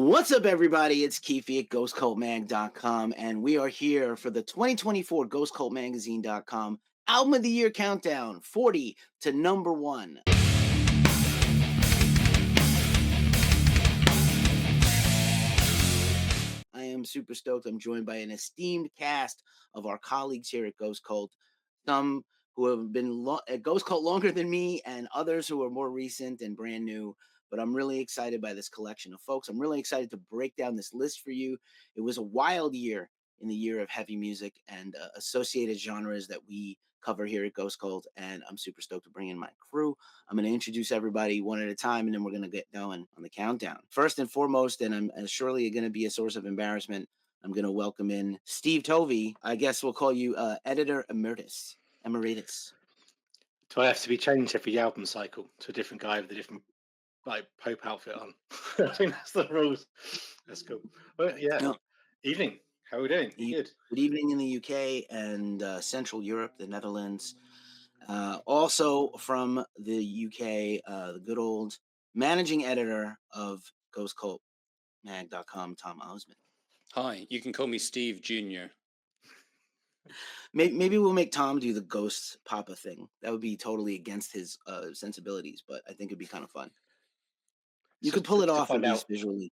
What's up, everybody? It's Keefy at GhostCultMag.com, and we are here for the 2024 GhostCultMagazine.com Album of the Year Countdown 40 to number one. I am super stoked. I'm joined by an esteemed cast of our colleagues here at Ghost Cult. Some who have been at Ghost Cult longer than me, and others who are more recent and brand new. But I'm really excited by this collection of folks. I'm really excited to break down this list for you. It was a wild year in the year of heavy music and associated genres that we cover here at Ghost Cult. And I'm super stoked to bring in my crew. I'm going to introduce everybody one at a time, and then we're going to get going on the countdown. First and foremost, and I'm surely going to be a source of embarrassment, I'm going to welcome in Steve Tovey. I guess we'll call you editor emeritus. Do I have to be changed every album cycle to a different guy with a different Pope outfit on? I think that's the rules. That's cool. Well, yeah. No. Evening. How are we doing? Good. Good evening in the UK and Central Europe, the Netherlands. Also from the UK, the good old managing editor of GhostCultMag.com, Tom Osman. Hi, you can call me Steve Jr. Maybe we'll make Tom do the Ghost Papa thing. That would be totally against his sensibilities, but I think it'd be kind of fun. You could pull it off at least visually.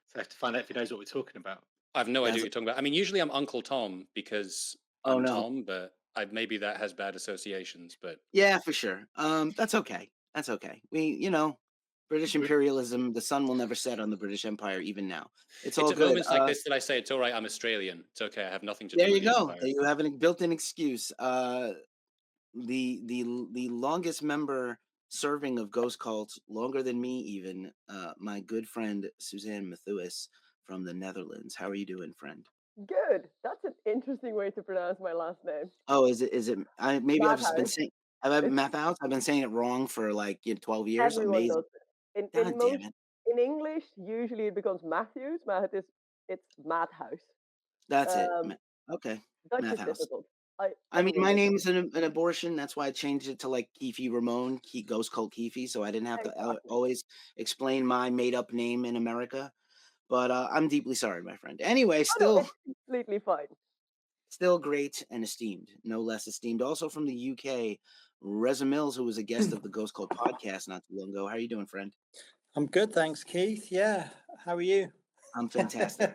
So I have to find out if he knows what we're talking about. I have no idea what you're talking about. I mean, usually I'm Uncle Tom because I'm Tom, but maybe that has bad associations. But yeah, for sure. That's okay. That's okay. British imperialism. The sun will never set on the British Empire, even now. It's all at good. Moments like this that I say it's all right. I'm Australian. It's okay. I have nothing to do. There you with go. Empire. You have a built-in excuse. The longest member serving of Ghost Cult, longer than me even. My good friend Susanne Maathais from the Netherlands. How are you doing, friend? Good. That's an interesting way to pronounce my last name. Oh, is it? Maybe I've just been saying. Maathais. I've been saying it wrong for 12 years. Everyone Amazing. Does it. God damn it. In English, usually it becomes Matthews. It's Maathais. That's it. Okay. Dutch is difficult. I mean, my name's an abortion. That's why I changed it to Keefy Ramon, Ghost Cult Keefy, so I didn't have to always explain my made-up name in America. But I'm deeply sorry, my friend. Anyway, still completely fine. Still great and esteemed, no less esteemed. Also from the UK, Reza Mills, who was a guest of the Ghost Cult podcast not too long ago. How are you doing, friend? I'm good, thanks, Keith. Yeah, how are you? I'm fantastic.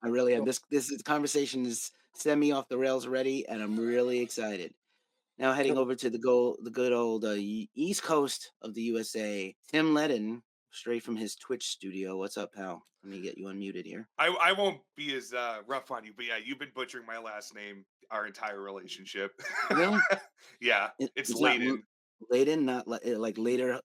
I really am. This conversation is send me off the rails already, and I'm really excited. Now heading over to the good old East Coast of the USA, Tim Ledin, straight from his Twitch studio. What's up, pal? Let me get you unmuted here. I won't be as rough on you, but yeah, you've been butchering my last name our entire relationship. Really? Yeah, it's Ledin. Ledin, not like later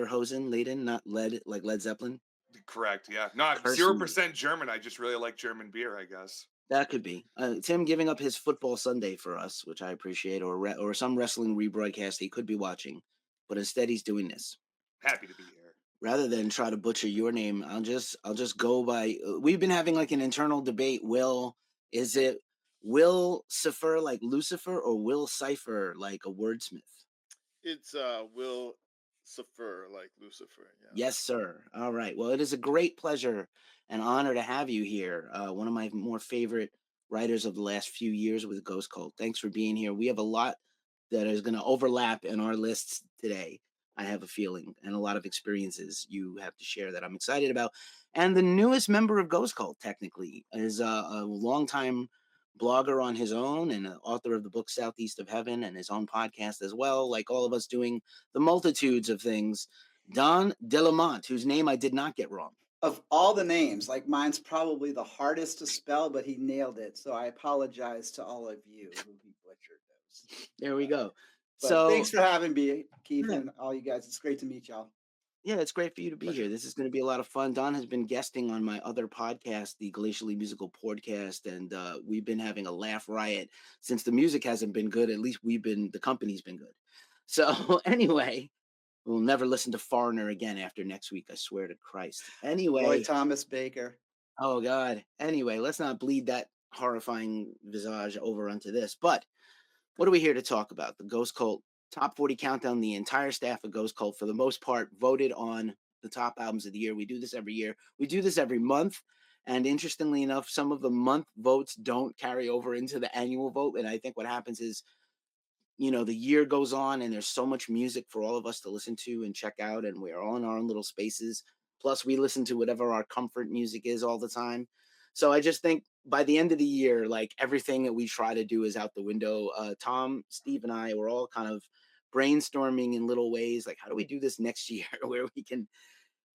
Hosen. Ledin, not Led like Led Zeppelin. Correct. Yeah, not 0% German. I just really like German beer, I guess. That could be Tim giving up his football Sunday for us, which I appreciate, or some wrestling rebroadcast he could be watching, but instead he's doing this. Happy to be here. Rather than try to butcher your name, I'll just go by. We've been having an internal debate. Is it Wil Cifer like Lucifer or Wil Cifer like a wordsmith? It's Wil Cifer like Lucifer. Yeah. Yes, sir. All right. Well, it is a great pleasure and honor to have you here. One of my more favorite writers of the last few years with Ghost Cult. Thanks for being here. We have a lot that is going to overlap in our lists today. I have a feeling, and a lot of experiences you have to share that I'm excited about. And the newest member of Ghost Cult, technically, is a longtime blogger on his own and an author of the book Southeast of Heaven and his own podcast as well, like all of us doing the multitudes of things. Don Leaumont, whose name I did not get wrong. Of all the names, mine's probably the hardest to spell, but he nailed it. So I apologize to all of you who he butchered those. There we go. So thanks for having me, Keith, and all you guys. It's great to meet y'all. Yeah, it's great for you to be here. This is going to be a lot of fun. Don has been guesting on my other podcast, the Glacially Musical Podcast, and we've been having a laugh riot since the music hasn't been good. At least the company's been good. So anyway, we'll never listen to Foreigner again after next week. I swear to Christ. Anyway. Roy Thomas Baker. Oh, God. Anyway, let's not bleed that horrifying visage over onto this. But what are we here to talk about? The Ghost Cult Top 40 Countdown. The entire staff of Ghost Cult, for the most part, voted on the top albums of the year. We do this every year. We do this every month. And interestingly enough, some of the month votes don't carry over into the annual vote. And I think what happens is, the year goes on and there's so much music for all of us to listen to and check out, and we're all in our own little spaces. Plus, we listen to whatever our comfort music is all the time. So I just think by the end of the year, like everything that we try to do is out the window. Tom, Steve, and I were all kind of brainstorming in little ways, like how do we do this next year where we can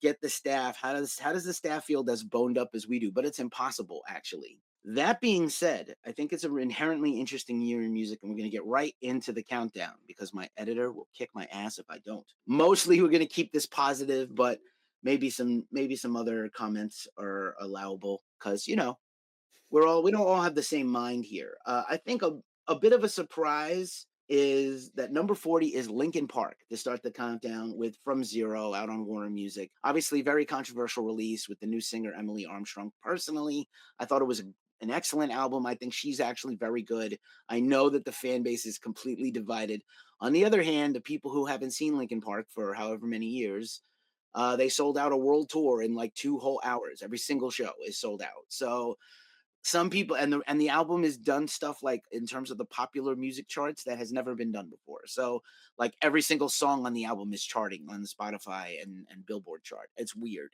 get the staff? How does the staff feel as boned up as we do? But it's impossible, actually. That being said, I think it's an inherently interesting year in music, and we're going to get right into the countdown because my editor will kick my ass if I don't. Mostly, we're going to keep this positive, but maybe some other comments are allowable because we don't all have the same mind here. I think a bit of a surprise is that number 40 is Linkin Park to start the countdown with From Zero out on Warner Music. Obviously, very controversial release with the new singer Emily Armstrong. Personally, I thought it was an excellent album. I think she's actually very good. I know that the fan base is completely divided. On the other hand, the people who haven't seen Linkin Park for however many years, they sold out a world tour in like 2 whole hours. Every single show is sold out. So some people, and the album is done stuff like in terms of the popular music charts that has never been done before. So like every single song on the album is charting on the Spotify and Billboard chart. It's weird.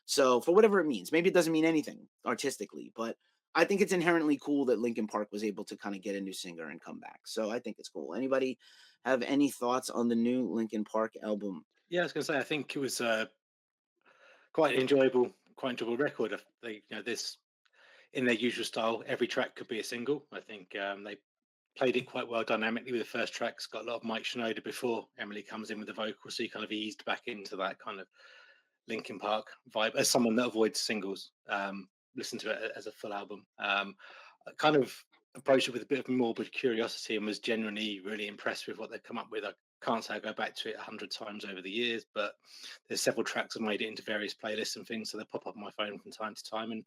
So for whatever it means, maybe it doesn't mean anything artistically, but I think it's inherently cool that Linkin Park was able to kind of get a new singer and come back. So I think it's cool. Anybody have any thoughts on the new Linkin Park album? Yeah, I was going to say, I think it was quite enjoyable record. This in their usual style, every track could be a single. I think they played it quite well dynamically with the first track. It's got a lot of Mike Shinoda before Emily comes in with the vocals, so you kind of eased back into that kind of Linkin Park vibe. As someone that avoids singles, listen to it as a full album. I kind of approached it with a bit of morbid curiosity and was genuinely really impressed with what they've come up with. I can't say I go back to it 100 times over the years, but there's several tracks I've made it into various playlists and things, so they pop up on my phone from time to time. And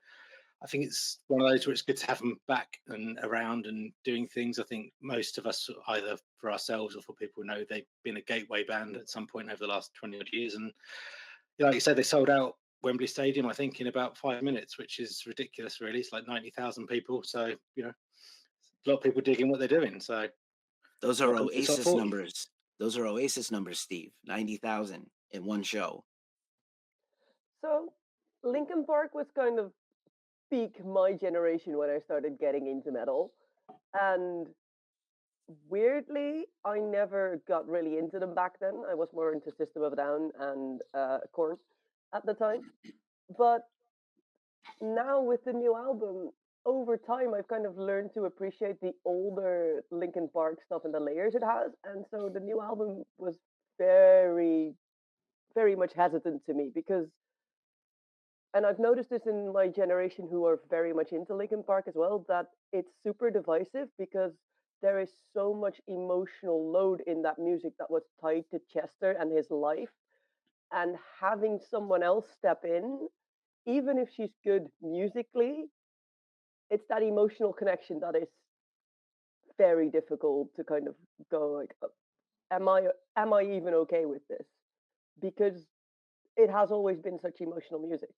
I think it's one of those where it's good to have them back and around and doing things. I think most of us, either for ourselves or for people who know, they've been a gateway band at some point over the last 20 odd years. And like you said, they sold out Wembley Stadium, I think, in about 5 minutes, which is ridiculous, really. It's like 90,000 people. So, a lot of people digging what they're doing. So those are Oasis numbers. Those are Oasis numbers, Steve. 90,000 in one show. So Linkin Park was kind of peak my generation when I started getting into metal. And weirdly, I never got really into them back then. I was more into System of a Down and Korn at the time. But now with the new album, over time, I've kind of learned to appreciate the older Linkin Park stuff and the layers it has. And so the new album was very, very much hesitant to me because, and I've noticed this in my generation who are very much into Linkin Park as well, that it's super divisive because there is so much emotional load in that music that was tied to Chester and his life. And having someone else step in, even if she's good musically, it's that emotional connection that is very difficult to kind of go like, am I even okay with this? Because it has always been such emotional music.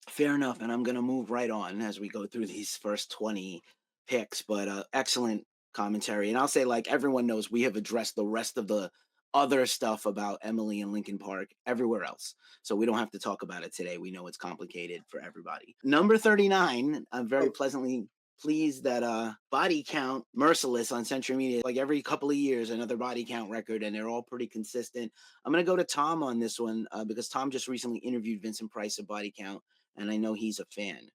Fair enough, and I'm going to move right on as we go through these first 20 picks, but excellent commentary. And I'll say, like everyone knows, we have addressed the rest of the other stuff about Emily and Linkin Park everywhere else. So we don't have to talk about it today. We know it's complicated for everybody. Number 39, I'm very pleasantly pleased that Body Count, Merciless on Century Media, like every couple of years, another Body Count record, and they're all pretty consistent. I'm going to go to Tom on this one because Tom just recently interviewed Vincent Price of Body Count, and I know he's a fan.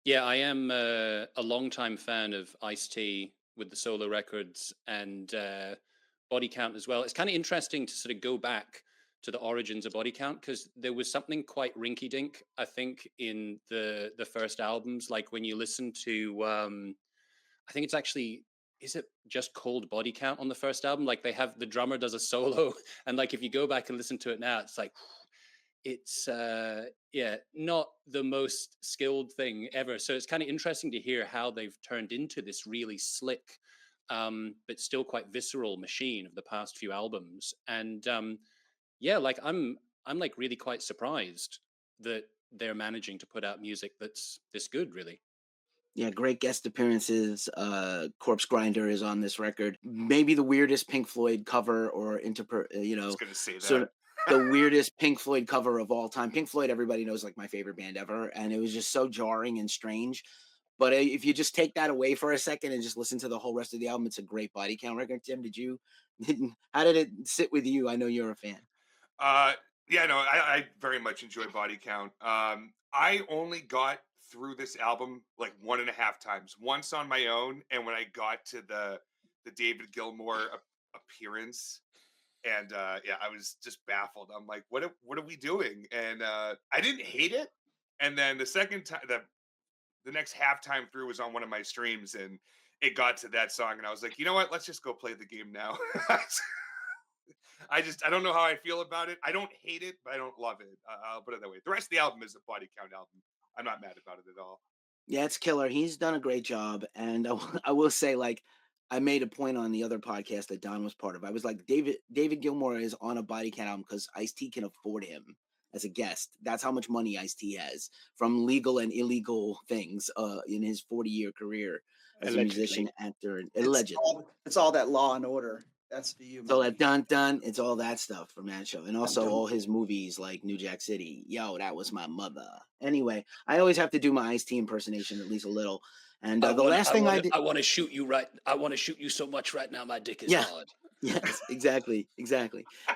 Yeah, I am a longtime fan of Ice-T with the solo records and Body Count as well. It's kind of interesting to sort of go back to the origins of Body Count because there was something quite rinky-dink, I think, in the first albums. Like when you listen to, I think it's actually, is it just called Body Count on the first album? Like they have, the drummer does a solo, and like if you go back and listen to it now, it's like, it's not the most skilled thing ever. So it's kind of interesting to hear how they've turned into this really slick but still quite visceral machine of the past few albums. And like I'm I'm like really quite surprised that they're managing to put out music that's this good, really. Yeah, great guest appearances. Corpse Grinder is on this record. Maybe the weirdest Pink Floyd cover or I was gonna say sort that. of the weirdest Pink Floyd cover of all time. Pink Floyd, everybody knows, like my favorite band ever, and it was just so jarring and strange. But if you just take that away for a second and just listen to the whole rest of the album, it's a great body count record. Tim, how did it sit with you? I know you're a fan. Uh, yeah, no, I very much enjoy Body Count. I only got through this album like 1.5 times. Once on my own, and when I got to the David Gilmour appearance, and yeah, I was just baffled. I'm like, what are we doing? And I didn't hate it. And then the second time, the next halftime through was on one of my streams, and it got to that song, and I was like, you know what? Let's just go play the game now. I don't know how I feel about it. I don't hate it, but I don't love it. I'll put it that way. The rest of the album is a Body Count album. I'm not mad about it at all. Yeah, it's killer. He's done a great job, and I will say, like, I made a point on the other podcast that Don was part of. I was like, David Gilmour is on a body count album because Ice-T can afford him as a guest. That's how much money Ice-T has from legal and illegal things in his 40-year career as a musician, actor, and allegedly. It's all that Law and Order. That's for you. It's all that dun. It's all that stuff from that show, and also Dun. all his movies like New Jack City. Yo, that was my mother. Anyway, I always have to do my Ice-T impersonation at least a little. And the last thing I did, I want to shoot you right. I want to shoot you so much right now. My dick is Yeah. hard. yes, exactly.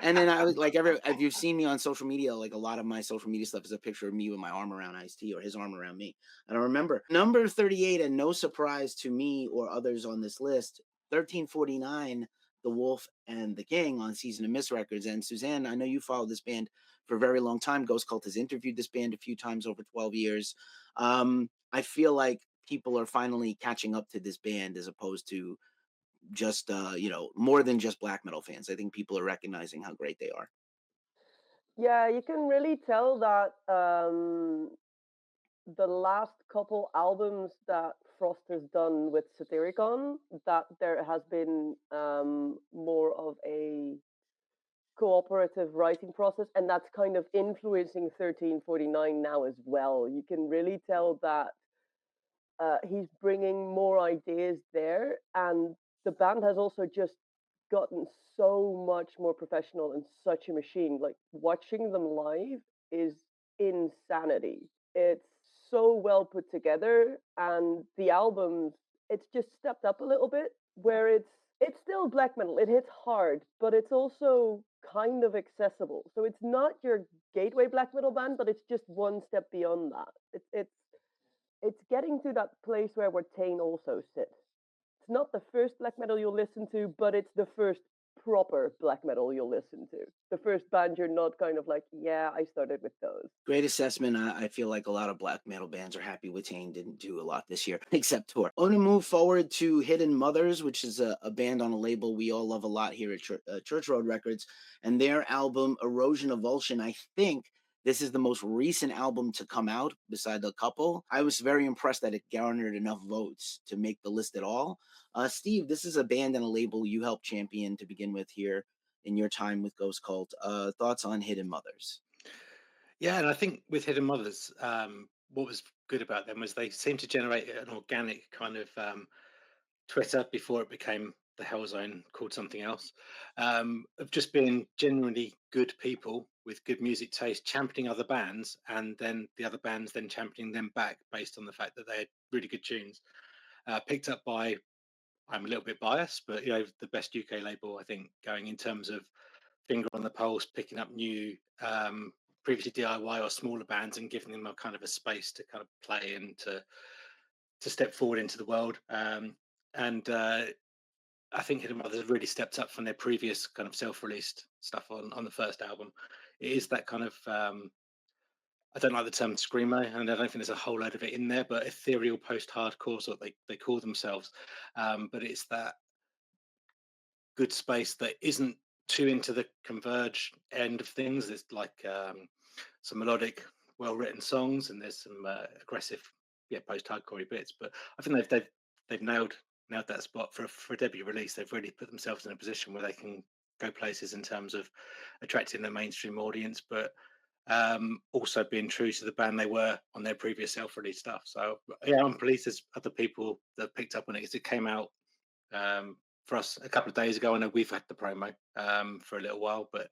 And then I was like, if you've seen me on social media, like a lot of my social media stuff is a picture of me with my arm around Ice-T or his arm around me. And I remember number 38, and no surprise to me or others on this list, 1349. The Wolf and the King on Season of Mist Records. And Susanne, I know you followed this band for a very long time. Ghost Cult has interviewed this band a few times over 12 years. I feel like people are finally catching up to this band as opposed to just, more than just black metal fans. I think people are recognizing how great they are. Yeah, you can really tell that the last couple albums that Frost has done with Satyricon, that there has been more of a cooperative writing process, and that's kind of influencing 1349 now as well. You can really tell that he's bringing more ideas there, and the band has also just gotten so much more professional and such a machine. Like watching them live is insanity. It's so well put together, and the albums, it's just stepped up a little bit where it's still black metal. It hits hard, but it's also kind of accessible. So it's not your gateway black metal band, but it's just one step beyond that. It's getting to that place where Tane also sits. It's not the first black metal you'll listen to, but it's the first proper black metal you'll listen to. The first band you're not kind of like, yeah, I started with those. Great assessment. I feel like a lot of black metal bands are happy with Tane didn't do a lot this year, except tour. I want to move forward to Hidden Mothers, which is a band on a label we all love a lot here at Church Road Records, and their album Erosion Avulsion. I think this is the most recent album to come out beside the couple. I was very impressed that it garnered enough votes to make the list at all. Steve, this is a band and a label you helped champion to begin with here in your time with Ghost Cult. Thoughts on Hidden Mothers? Yeah, and I think with Hidden Mothers, what was good about them was they seemed to generate an organic kind of Twitter before it became the Hell Zone, called something else, of just being genuinely good people with good music taste, championing other bands, and then the other bands then championing them back based on the fact that they had really good tunes. Picked up by, I'm a little bit biased, but the best UK label I think going in terms of finger on the pulse, picking up new previously DIY or smaller bands and giving them a kind of a space to kind of play and to step forward into the world. And I think Hidden Mothers have really stepped up from their previous kind of self-released stuff on the first album. It is that kind of I don't like the term screamo, and I don't think there's a whole load of it in there, but ethereal post-hardcore is what they call themselves. But it's that good space that isn't too into the converge end of things. There's like some melodic, well-written songs, and there's some aggressive, post-hardcore bits. But I think they've nailed that spot for a debut release. They've really put themselves in a position where they can go places in terms of attracting the mainstream audience, but also being true to the band they were on their previous self-release stuff. So yeah, I'm pleased there's other people that picked up on it because it came out for us a couple of days ago. I know we've had the promo for a little while, but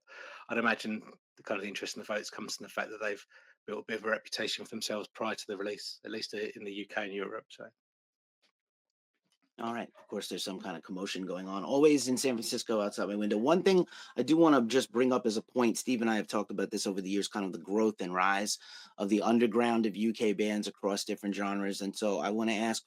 I'd imagine the kind of interest in the votes comes from the fact that they've built a bit of a reputation for themselves prior to the release, at least in the UK and Europe. So All right. Of course, there's some kind of commotion going on. Always in San Francisco outside my window. One thing I do want to just bring up as a point, Steve and I have talked about this over the years, kind of the growth and rise of the underground of UK bands across different genres. And so I want to ask,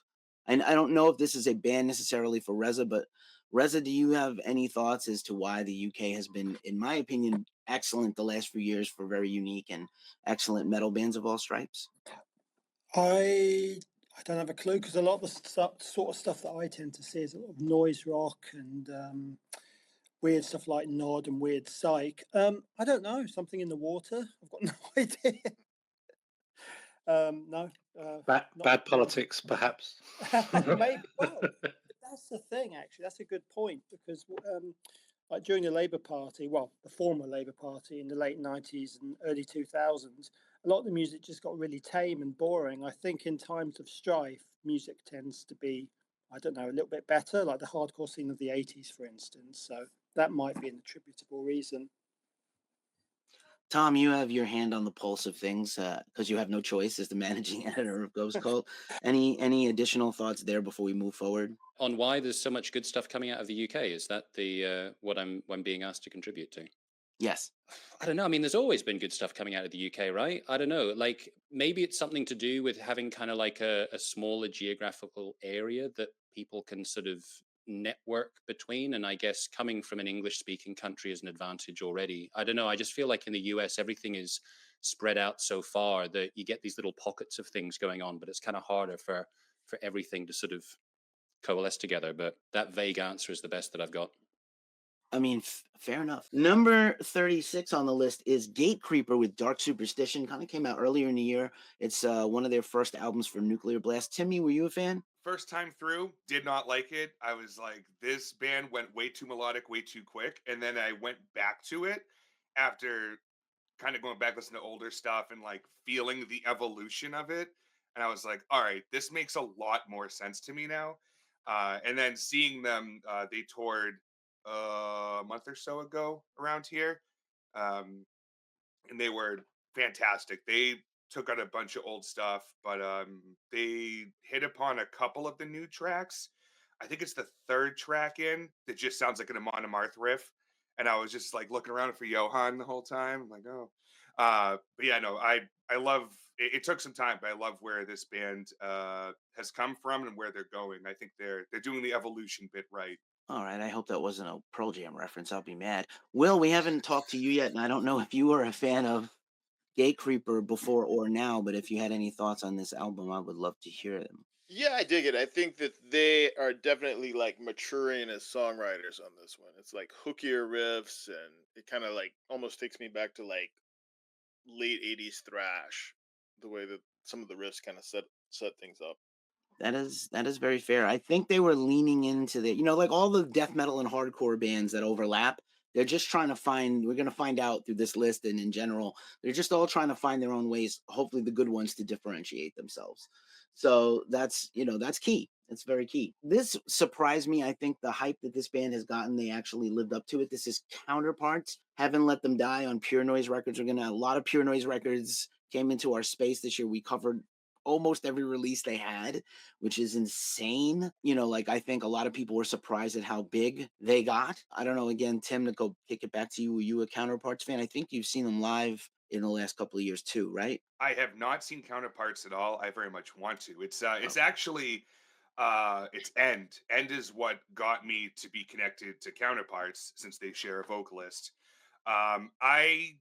and I don't know if this is a band necessarily for Reza, but Reza, do you have any thoughts as to why the UK has been, in my opinion, excellent the last few years for very unique and excellent metal bands of all stripes? I I don't have a clue because a lot of the sort of stuff that I tend to see is a lot of noise rock and weird stuff like Nod and Weird Psych. I don't know, something in the water. I've got no idea. No, bad, not bad politics, perhaps. maybe. Well, that's the thing. Actually, that's a good point because like during the Labour Party, well, the former Labour Party in the late '90s and early 2000s, a lot of the music just got really tame and boring. I think in times of strife, music tends to be, I don't know, a little bit better, like the hardcore scene of the '80s, for instance. So that might be an attributable reason. Tom, you have your hand on the pulse of things because you have no choice as the managing editor of Ghost Cult. Any additional thoughts there before we move forward? On why there's so much good stuff coming out of the UK? Is that the what I'm being asked to contribute to? Yes. I don't know. I mean, there's always been good stuff coming out of the UK, right? I don't know. Like maybe it's something to do with having kind of like a smaller geographical area that people can sort of network between. And I guess coming from an English speaking country is an advantage already. I don't know. I just feel like in the US, everything is spread out so far that you get these little pockets of things going on, but it's kind of harder for everything to sort of coalesce together. But that vague answer is the best that I've got. I mean, fair enough. Number 36 on the list is Gate Creeper with Dark Superstition. Kind of came out earlier in the year. It's one of their first albums for Nuclear Blast. Timmy, were you a fan? First time through, did not like it. I was like, this band went way too melodic, way too quick. And then I went back to it after kind of going back, listening to older stuff and like feeling the evolution of it. And I was like, all right, this makes a lot more sense to me now. And then seeing them, they toured a month or so ago around here. Um, and they were fantastic. They took out a bunch of old stuff, but they hit upon a couple of the new tracks. I think it's the third track in that just sounds like an Amon Amarth riff, and I was just like looking around for Johan the whole time. I'm like, oh, but yeah, no, I love. It took some time, but I love where this band has come from and where they're going. I think they're doing the evolution bit right. All right. I hope that wasn't a Pearl Jam reference. I'll be mad. Will, we haven't talked to you yet, and I don't know if you were a fan of Gate Creeper before or now, but if you had any thoughts on this album, I would love to hear them. Yeah, I dig it. I think that they are definitely like maturing as songwriters on this one. It's like hookier riffs, and it kind of like almost takes me back to like late '80s thrash, the way that some of the riffs kind of set things up. That is very fair. I think they were leaning into the, like all the death metal and hardcore bands that overlap. They're just trying to find. We're going to find out through this list and in general. They're just all trying to find their own ways. Hopefully, the good ones to differentiate themselves. So that's key. It's very key. This surprised me. I think the hype that this band has gotten, they actually lived up to it. This is Counterparts. Haven't Let Them Die on Pure Noise Records. We're gonna a lot of Pure Noise Records came into our space this year. We covered almost every release they had, which is insane. Like I think a lot of people were surprised at how big they got. I don't know. Again, Tim, to go kick it back to you. Were you a Counterparts fan? I think you've seen them live in the last couple of years too, right? I have not seen Counterparts at all. I very much want to. It's Oh, actually it's End. End is what got me to be connected to Counterparts since they share a vocalist. I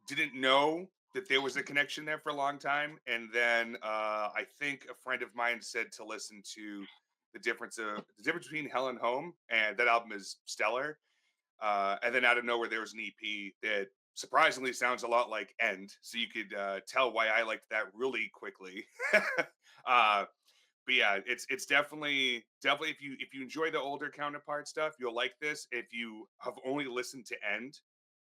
didn't know that there was a connection there for a long time, and then I think a friend of mine said to listen to the difference between Hell and Home, and that album is stellar. And then out of nowhere, there was an EP that surprisingly sounds a lot like End, so you could tell why I liked that really quickly. uh, But yeah, it's definitely if you enjoy the older counterpart stuff, you'll like this. If you have only listened to end,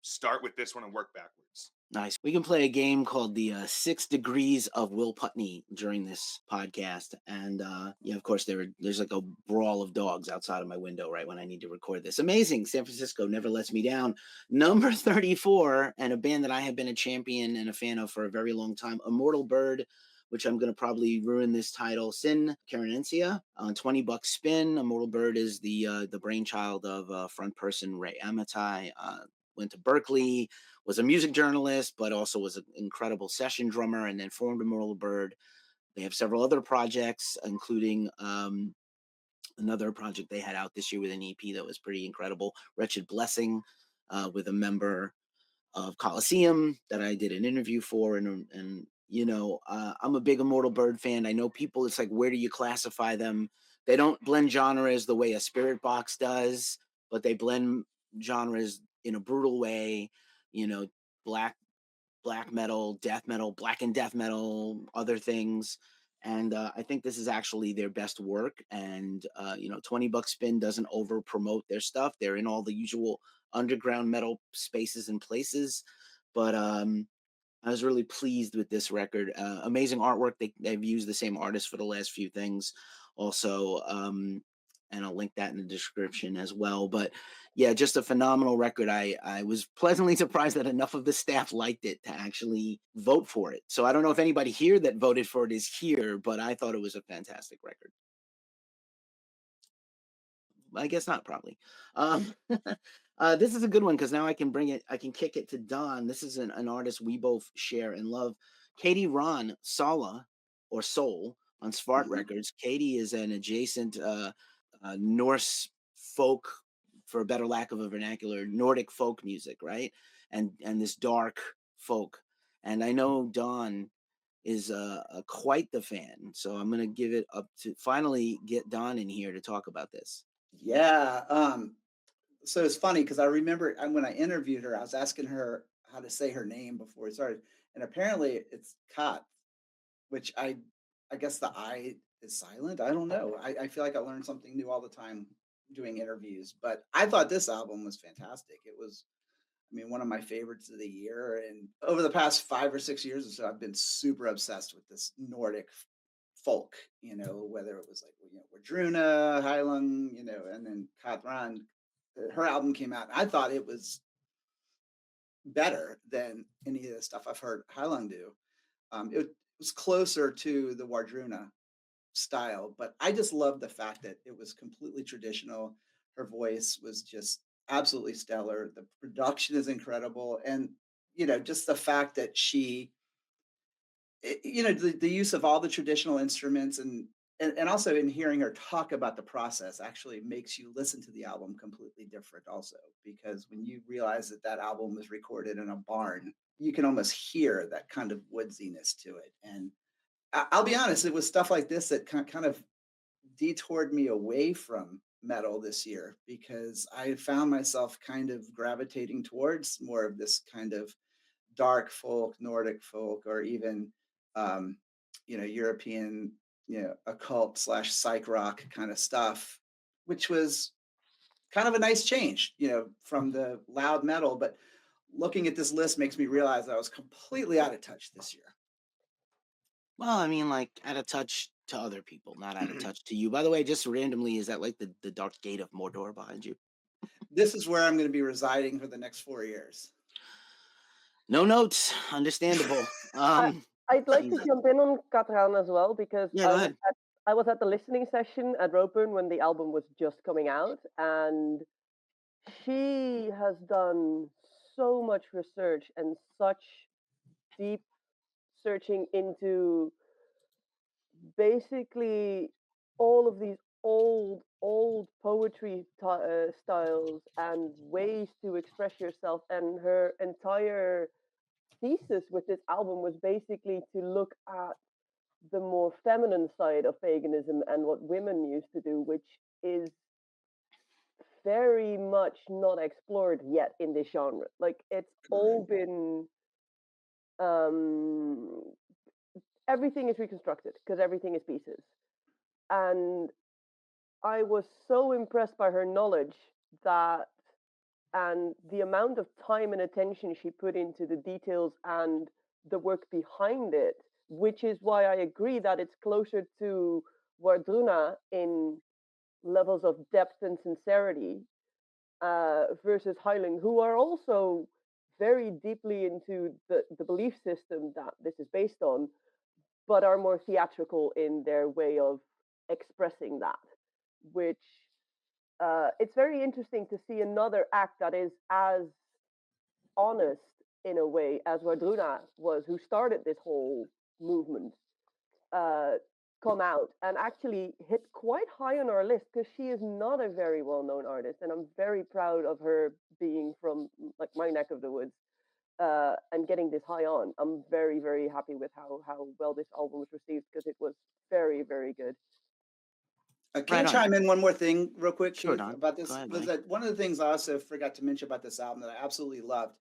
start with this one and work backwards. Nice. We can play a game called the 6 Degrees of Will Putney during this podcast. And yeah, of course, there's like a brawl of dogs outside of my window right when I need to record this. Amazing. San Francisco never lets me down. Number 34, and a band that I have been a champion and a fan of for a very long time, Immortal Bird, which I'm going to probably ruin this title, Sin Carenencia, on $20 spin. Immortal Bird is the brainchild of front person Ray Amatai. Went to Berkeley, was a music journalist, but also was an incredible session drummer, and then formed Immortal Bird. They have several other projects, including another project they had out this year with an EP that was pretty incredible, Wretched Blessing, with a member of Coliseum that I did an interview for. And you know, I'm a big Immortal Bird fan. I know people, it's like, where do you classify them? They don't blend genres the way a Spirit Box does, but they blend genres in a brutal way, you know, black metal, death metal, black and death metal, other things. And I think this is actually their best work. And you know, $20 spin doesn't over promote their stuff. They're in all the usual underground metal spaces and places. But I was really pleased with this record. Amazing artwork. They've used the same artist for the last few things also. And I'll link that in the description as well. But yeah, just a phenomenal record. I was pleasantly surprised that enough of the staff liked it to actually vote for it. So I don't know if anybody here that voted for it is here, but I thought it was a fantastic record. I guess not, probably. This is a good one because now I can kick it to Don. This is an artist we both share and love. Katie Ron Sala or Soul on Svart Records. Katie is an adjacent Norse folk, for a better lack of a vernacular, Nordic folk music, right? And this dark folk. And I know Don is quite the fan. So I'm going to give it up to finally get Don in here to talk about this. Yeah. So it's funny because I remember when I interviewed her, I was asking her how to say her name before we started, and apparently it's Kat, which I guess the I is silent. I don't know. I feel like I learn something new all the time doing interviews, but I thought this album was fantastic. It was, I mean, one of my favorites of the year. And over the past 5 or 6 years or so, I've been super obsessed with this Nordic folk, you know, whether it was like, you know, Wardruna, Heilung, you know, and then Katran. Her album came out. And I thought it was better than any of the stuff I've heard Heilung do. It was closer to the Wardruna style, but I just loved the fact that it was completely traditional. Her voice was just absolutely stellar. The production is incredible. And, you know, just the fact that you know, the use of all the traditional instruments and also in hearing her talk about the process actually makes you listen to the album completely different also, because when you realize that that album was recorded in a barn, you can almost hear that kind of woodsiness to it. And I'll be honest, it was stuff like this that kind of detoured me away from metal this year, because I found myself kind of gravitating towards more of this kind of dark folk, Nordic folk, or even um, you know, European, you know, occult slash psych rock kind of stuff, which was kind of a nice change, you know, from the loud metal. But looking at this list makes me realize I was completely out of touch this year. Well, I mean, like, out of touch to other people, not out of touch to you. By the way, just randomly, is that like the Dark Gate of Mordor behind you? This is where I'm going to be residing for the next 4 years. No notes. Understandable. I'd like to Jesus. jump in on Katran as well, because Yeah, go ahead. I was at the listening session at Roadburn when the album was just coming out, and she has done so much research and such deep searching into basically all of these old poetry styles and ways to express yourself. And her entire thesis with this album was basically to look at the more feminine side of paganism and what women used to do, which is very much not explored yet in this genre. Like, it's all been um everything is reconstructed because everything is pieces. And I was so impressed by her knowledge that, and the amount of time and attention she put into the details and the work behind it, which is why I agree that it's closer to Wardruna in levels of depth and sincerity versus Hyling, who are also very deeply into the belief system that this is based on, but are more theatrical in their way of expressing that, which it's very interesting to see another act that is as honest in a way as Wardruna was, who started this whole movement, uh, come out and actually hit quite high on our list because she is not a very well-known artist, and I'm very proud of her being from like my neck of the woods and getting this high on. I'm very, very happy with how well this album was received because it was very, very good. Can Right I on. chime in one more thing real quick, Sure, Keith, Don. about Go this? ahead, Was buddy. that one of the things I also forgot to mention about this album that I absolutely loved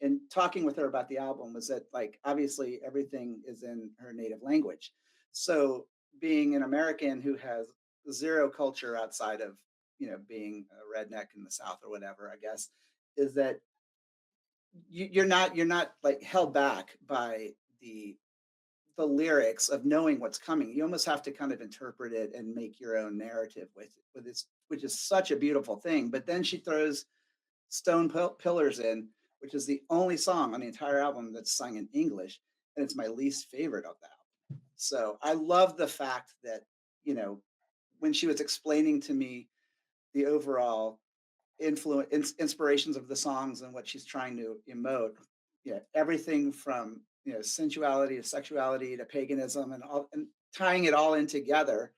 in talking with her about the album was that, like, obviously everything is in her native language. So being an American who has zero culture outside of, being a redneck in the South or whatever, I guess, is that you're not like held back by the lyrics of knowing what's coming. You almost have to kind of interpret it and make your own narrative with this, which is such a beautiful thing. But then she throws Stone Pillars in, which is the only song on the entire album that's sung in English, and it's my least favorite of the album. So I love the fact that, when she was explaining to me the overall inspirations of the songs and what she's trying to emote, everything from sensuality to sexuality to paganism and all, and tying it all in together,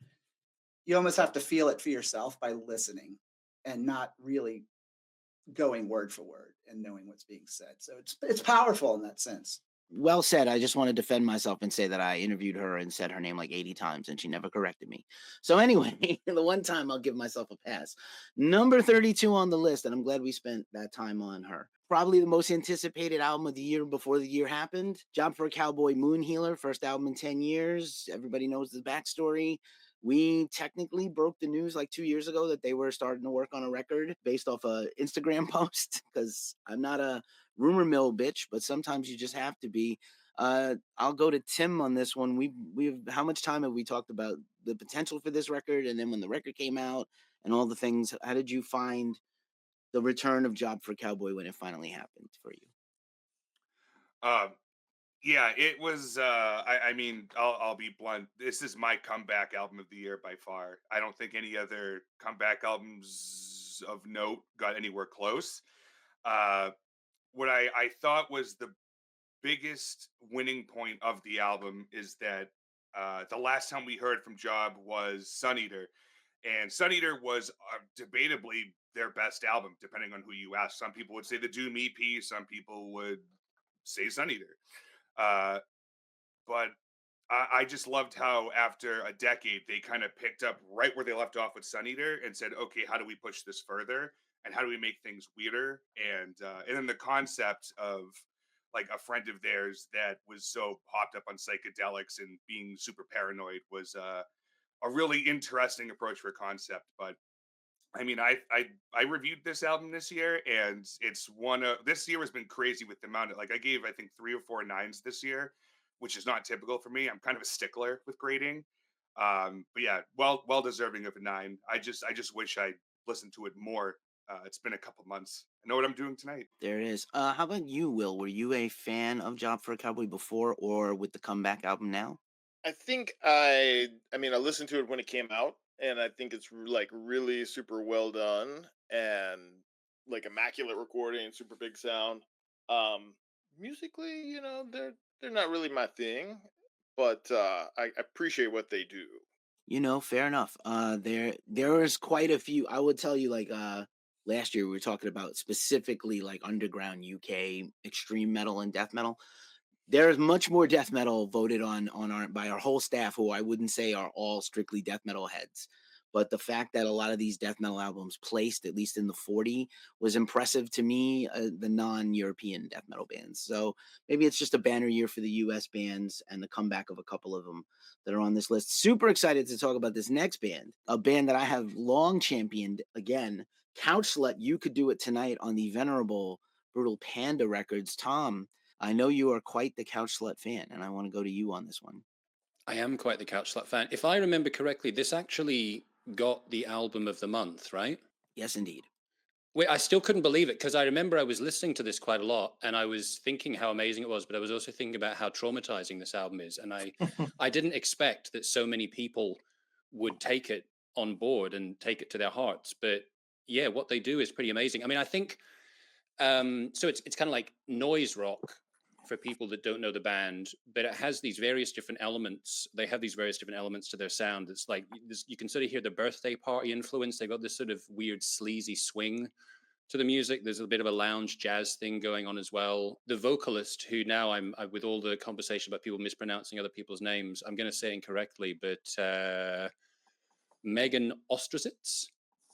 you almost have to feel it for yourself by listening and not really going word for word and knowing what's being said. So it's powerful in that sense. Well said. I just want to defend myself and say that I interviewed her and said her name like 80 times and she never corrected me. So anyway, the one time I'll give myself a pass. Number 32 on the list, and I'm glad we spent that time on her. Probably the most anticipated album of the year before the year happened. Job for a Cowboy, Moon Healer, first album in 10 years. Everybody knows the backstory. We technically broke the news like 2 years ago that they were starting to work on a record based off a Instagram post, because I'm not a rumor mill bitch, but sometimes you just have to be. I'll go to Tim on this one. We've how much time have we talked about the potential for this record, and then when the record came out and all the things, how did you find the return of Job for Cowboy when it finally happened for you? Yeah, it was. I mean, I'll be blunt. This is my comeback album of the year by far. I don't think any other comeback albums of note got anywhere close. Uh, what I thought was the biggest winning point of the album is that the last time we heard from Job was Sun Eater, and Sun Eater was debatably their best album, depending on who you ask. Some people would say the Doom EP, some people would say Sun Eater. Uh, but I just loved how after a decade they kind of picked up right where they left off with Sun Eater and said, okay, how do we push this further? And how do we make things weirder? And then the concept of like a friend of theirs that was so hopped up on psychedelics and being super paranoid was a really interesting approach for a concept. But I mean, I reviewed this album this year, and it's one of this year has been crazy with the amount of like I gave I think 3 or 4 9s this year, which is not typical for me. I'm kind of a stickler with grading, but yeah, well deserving of a 9. I just wish I listened to it more. It's been a couple months. I know what I'm doing tonight. There it is. How about you, Will? Were you a fan of Job for a Cowboy before or with the comeback album now? I think I mean I listened to it when it came out, and I think it's like really super well done and like immaculate recording, super big sound. Um Musically, they're not really my thing, but I appreciate what they do. Fair enough. There is quite a few. I would tell you, like last year we were talking about specifically like underground UK extreme metal and death metal. There's much more death metal voted on our by our whole staff, who I wouldn't say are all strictly death metal heads. but the fact that a lot of these death metal albums placed at least in the 40 was impressive to me, the non-European death metal bands. So maybe it's just a banner year for the US bands and the comeback of a couple of them that are on this list. Super excited to talk about this next band, a band that I have long championed. Again, Couch Slut, You Could Do It Tonight on the venerable Brutal Panda Records. Tom, I know you are quite the Couch Slut fan, and I want to go to you on this one. I am quite the Couch Slut fan. If I remember correctly, this actually got the album of the month, right? Yes, indeed. Wait, I still couldn't believe it because I remember I was listening to this quite a lot and I was thinking how amazing it was, but I was also thinking about how traumatizing this album is. And I didn't expect that so many people would take it on board and take it to their hearts. But yeah, what they do is pretty amazing. I mean, I think so it's kind of like noise rock for people that don't know the band, but it has these various different elements. They have these various different elements to their sound. It's like you can sort of hear the birthday party influence. They've got this sort of weird sleazy swing to the music. There's a bit of a lounge jazz thing going on as well. The vocalist, who now with all the conversation about people mispronouncing other people's names, I'm going to say incorrectly, but Megan Ostrowitz,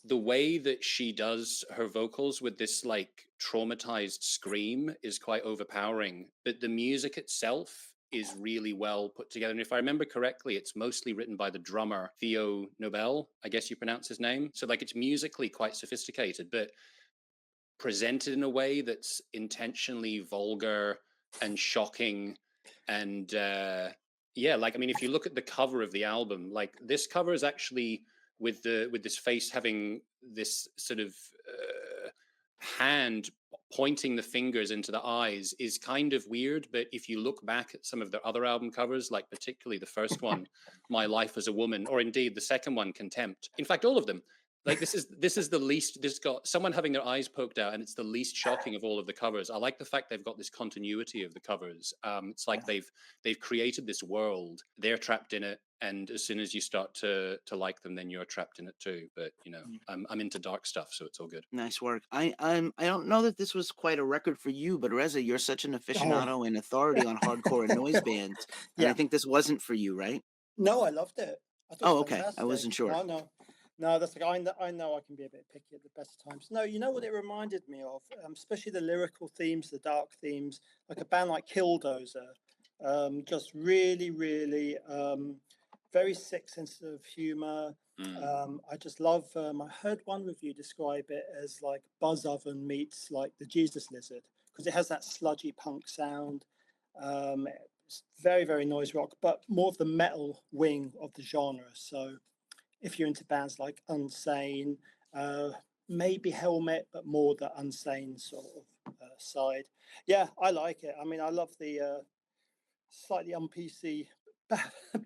the way that she does her vocals with this like traumatized scream is quite overpowering, but the music itself is really well put together. And if I remember correctly, it's mostly written by the drummer Theo Nobel, I guess you pronounce his name. So like it's musically quite sophisticated, but presented in a way that's intentionally vulgar and shocking. And yeah, like I mean, if you look at the cover of the album, like this cover is actually with this face having this sort of hand pointing the fingers into the eyes is kind of weird. But if you look back at some of their other album covers, like particularly the first one, My Life as a Woman, or indeed the second one, Contempt, in fact all of them, like this is the least, this got someone having their eyes poked out and it's the least shocking of all of the covers. I like the fact they've got this continuity of the covers. It's like they've created this world, they're trapped in it, and as soon as you start to like them, then you're trapped in it too. But you know, I'm into dark stuff, so it's all good. Nice work. I don't know that this was quite a record for you, but Reza, you're such an aficionado and authority on hardcore and noise bands, and I Yeah. think this wasn't for you, right? No, I loved it. I thought Oh, it was okay. I fantastic. wasn't sure. No, that's like I know I can be a bit picky at the best of times. No, you know what it reminded me of, especially the lyrical themes, the dark themes, like a band like Killdozer, just really, really very sick sense of humor. I just love. I heard one review describe it as like Buzz Oven meets like the Jesus Lizard because it has that sludgy punk sound. It's very, very noise rock, but more of the metal wing of the genre. So if you're into bands like Unsane, maybe Helmet, but more the Unsane sort of side. Yeah, I like it. I mean, I love the slightly un-PC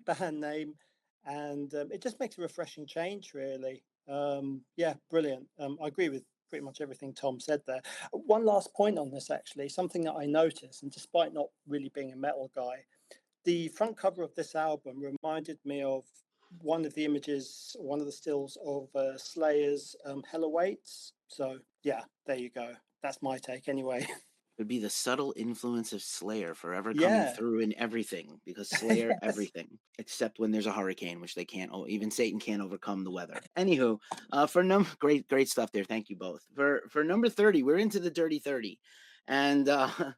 band name, and it just makes a refreshing change, really. Yeah, brilliant. I agree with pretty much everything Tom said there. One last point on this, actually, something that I noticed, and despite not really being a metal guy, the front cover of this album reminded me of one of the images, one of the stills of Slayer's Hell Awaits. So yeah, there you go. That's my take anyway. Would be the subtle influence of Slayer forever coming Yeah. through in everything, because Slayer Yes. everything except when there's a hurricane, which they can't. Even Satan can't overcome the weather. Anywho, for great stuff there. Thank you both. For number 30, we're into the Dirty 30, and I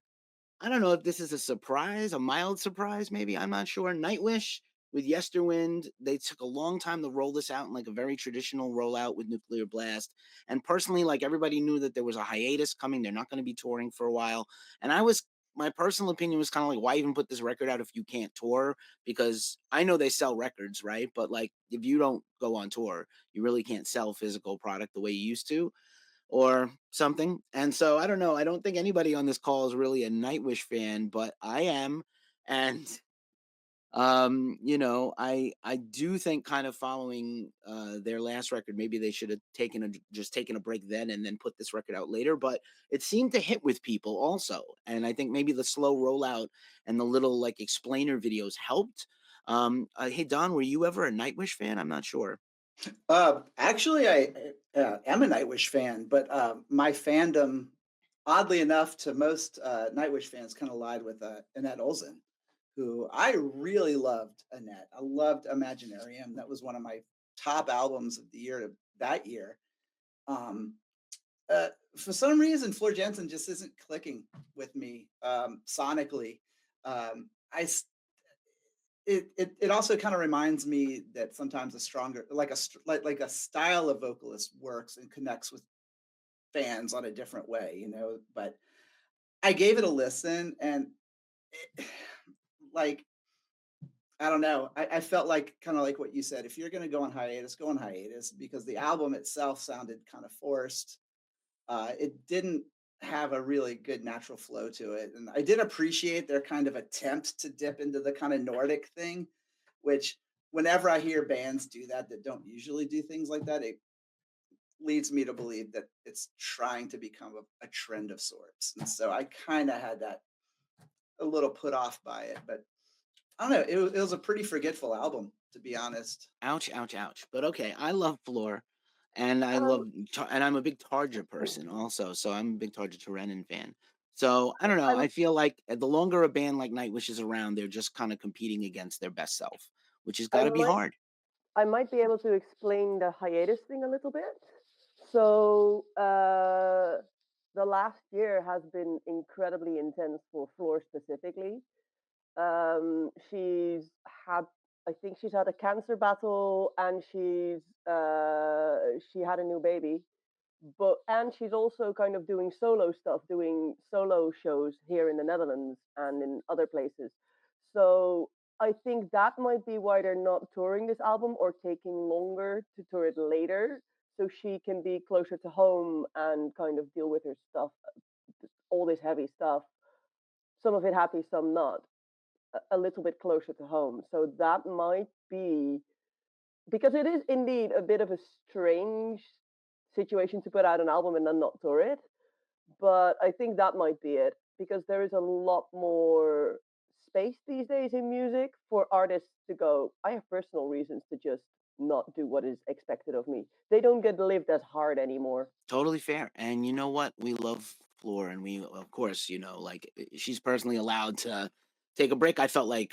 don't know if this is a surprise, a mild surprise, maybe. I'm not sure. Nightwish with Yesterwind, they took a long time to roll this out in like a very traditional rollout with Nuclear Blast. And personally, like everybody knew that there was a hiatus coming. They're not going to be touring for a while. And my personal opinion was kind of like, why even put this record out if you can't tour? Because I know they sell records, right? But like, if you don't go on tour, you really can't sell physical product the way you used to, or something. And so I don't know. I don't think anybody on this call is really a Nightwish fan, but I am. And I do think kind of following their last record, maybe they should have just taken a break then and then put this record out later. But it seemed to hit with people also. And I think maybe the slow rollout and the little like explainer videos helped. Hey Don, were you ever a Nightwish fan? I'm not sure. Actually, I am a Nightwish fan, but my fandom, oddly enough, to most Nightwish fans, kind of lied with Annette Olsen, who I really loved. Annette, I loved Imaginarium. That was one of my top albums of the year that year. Um, for some reason, Floor Jansen just isn't clicking with me sonically. Um, I s- it also kind of reminds me that sometimes a stronger like a style of vocalist works and connects with fans on a different way, you know. But I gave it a listen, and it, like I don't know, I felt like kind of like what you said. If you're going to go on hiatus, because the album itself sounded kind of forced. It didn't have a really good natural flow to it, and I did appreciate their kind of attempt to dip into the kind of Nordic thing, which whenever I hear bands do that don't usually do things like that, it leads me to believe that it's trying to become a trend of sorts. And so I kind of had that a little put off by it, but I don't know. It was a pretty forgetful album, to be honest. Ouch, ouch, ouch. But okay, I love Floor, and Um, and I'm a big Tarja person also. So I'm a big Tarja Turenin fan. So I don't know. I'm I feel like the longer a band like Nightwish is around, they're just kind of competing against their best self, which has got I to be might hard. I might be able to explain the hiatus thing a little bit. So the last year has been incredibly intense for Floor specifically. She's had, I think she's had a cancer battle, and she had a new baby. And she's also kind of doing solo stuff, doing solo shows here in the Netherlands and in other places. So I think that might be why they're not touring this album or taking longer to tour it later, so she can be closer to home and kind of deal with her stuff, all this heavy stuff. Some of it happy, some not. A little bit closer to home. So that might be, because it is indeed a bit of a strange situation to put out an album and then not tour it. But I think that might be it, because there is a lot more space these days in music for artists to go, I have personal reasons to just not do what is expected of me. They don't get lived as hard anymore. Totally fair. And you know what? We love Floor, and we, of course, like she's personally allowed to take a break. I felt like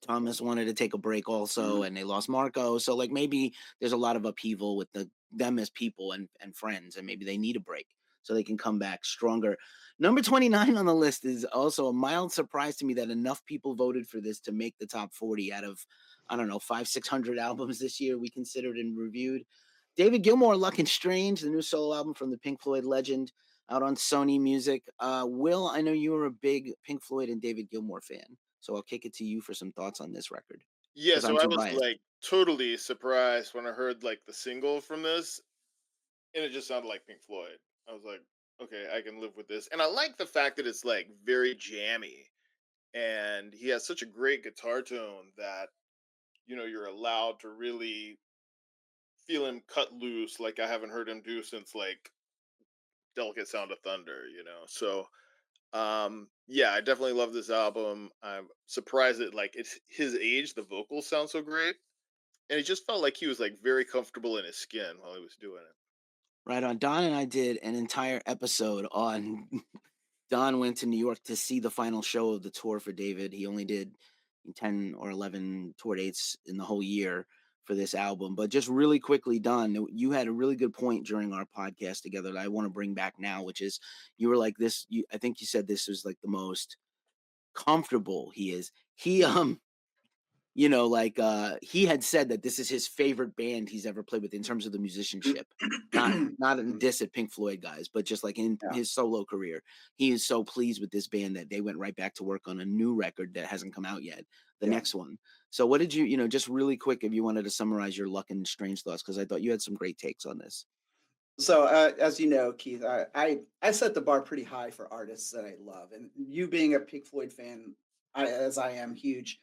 Thomas wanted to take a break also, and they lost Marco. So like maybe there's a lot of upheaval with them as people and friends, and maybe they need a break so they can come back stronger. Number 29 on the list is also a mild surprise to me that enough people voted for this to make the top 40 out of, I don't know, 500-600 albums this year we considered and reviewed. David Gilmour, Luck and Strange, the new solo album from the Pink Floyd legend, out on Sony Music. Will, I know you were a big Pink Floyd and David Gilmour fan, so I'll kick it to you for some thoughts on this record, Yeah, because I'm so I too was biased. like totally surprised when I heard like the single from this, and it just sounded like Pink Floyd. I was like, okay, I can live with this. And I like the fact that it's like very jammy, and he has such a great guitar tone that you're allowed to really feel him cut loose like I haven't heard him do since like Delicate Sound of Thunder, So yeah, I definitely love this album. I'm surprised that like it's his age, the vocals sound so great. And it just felt like he was like very comfortable in his skin while he was doing it. Right on. Don and I did an entire episode on. Don went to New York to see the final show of the tour for David. He only did 10 or 11 tour dates in the whole year for this album. But just really quickly, Don, you had a really good point during our podcast together that I want to bring back now, which is you were like this. I think you said this was like the most comfortable he is. He had said that this is his favorite band he's ever played with in terms of the musicianship. Not in diss at Pink Floyd guys, but just like in Yeah. his solo career. He is so pleased with this band that they went right back to work on a new record that hasn't come out yet, the Yeah. next one. So what did just really quick, if you wanted to summarize your Luck and Strange thoughts, because I thought you had some great takes on this. So, as you know, Keith, I set the bar pretty high for artists that I love, and you being a Pink Floyd fan, as I am huge,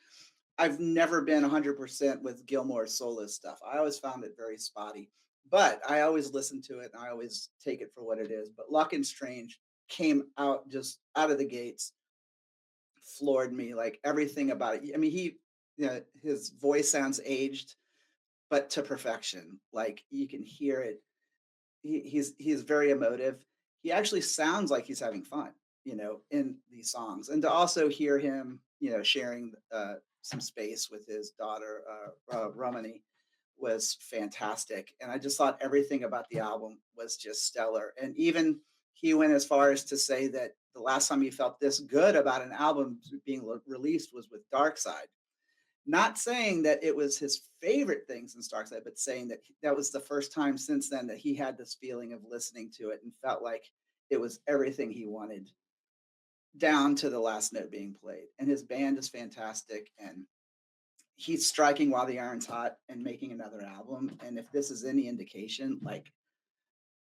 I've never been 100% with Gilmour's solo stuff. I always found it very spotty, but I always listen to it and I always take it for what it is. But Luck and Strange came out just out of the gates, floored me. Like everything about it. I mean, his voice sounds aged, but to perfection. Like you can hear it. He's very emotive. He actually sounds like he's having fun, in these songs. And to also hear him, sharing some space with his daughter, Romani, was fantastic. And I just thought everything about the album was just stellar. And even he went as far as to say that the last time he felt this good about an album being released was with Dark Side. Not saying that it was his favorite thing since Dark Side, but saying that that was the first time since then that he had this feeling of listening to it and felt like it was everything he wanted, down to the last note being played. And his band is fantastic, and he's striking while the iron's hot and making another album. And if this is any indication, like,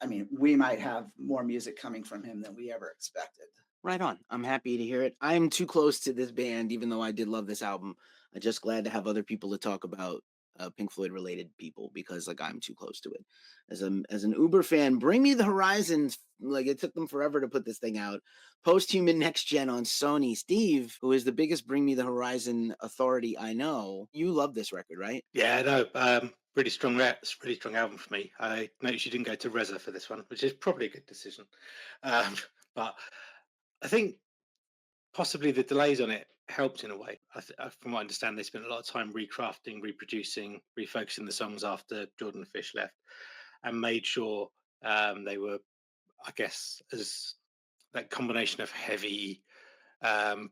I mean, we might have more music coming from him than we ever expected. Right on. I'm happy to hear it. I'm too close to this band, even though I did love this album. I'm just glad to have other people to talk about Pink Floyd related people, because like I'm too close to it. As an Uber fan, Bring Me the Horizons. Like, it took them forever to put this thing out. Post-Human Next Gen on Sony. Steve, who is the biggest Bring Me the Horizon authority I know, you love this record, right? Yeah, no, really strong album for me. I noticed you didn't go to Reza for this one, which is probably a good decision. But I think possibly the delays on it helped in a way. From what I understand, they spent a lot of time recrafting, reproducing, refocusing the songs after Jordan Fish left, and made sure they were, I guess, as that combination of heavy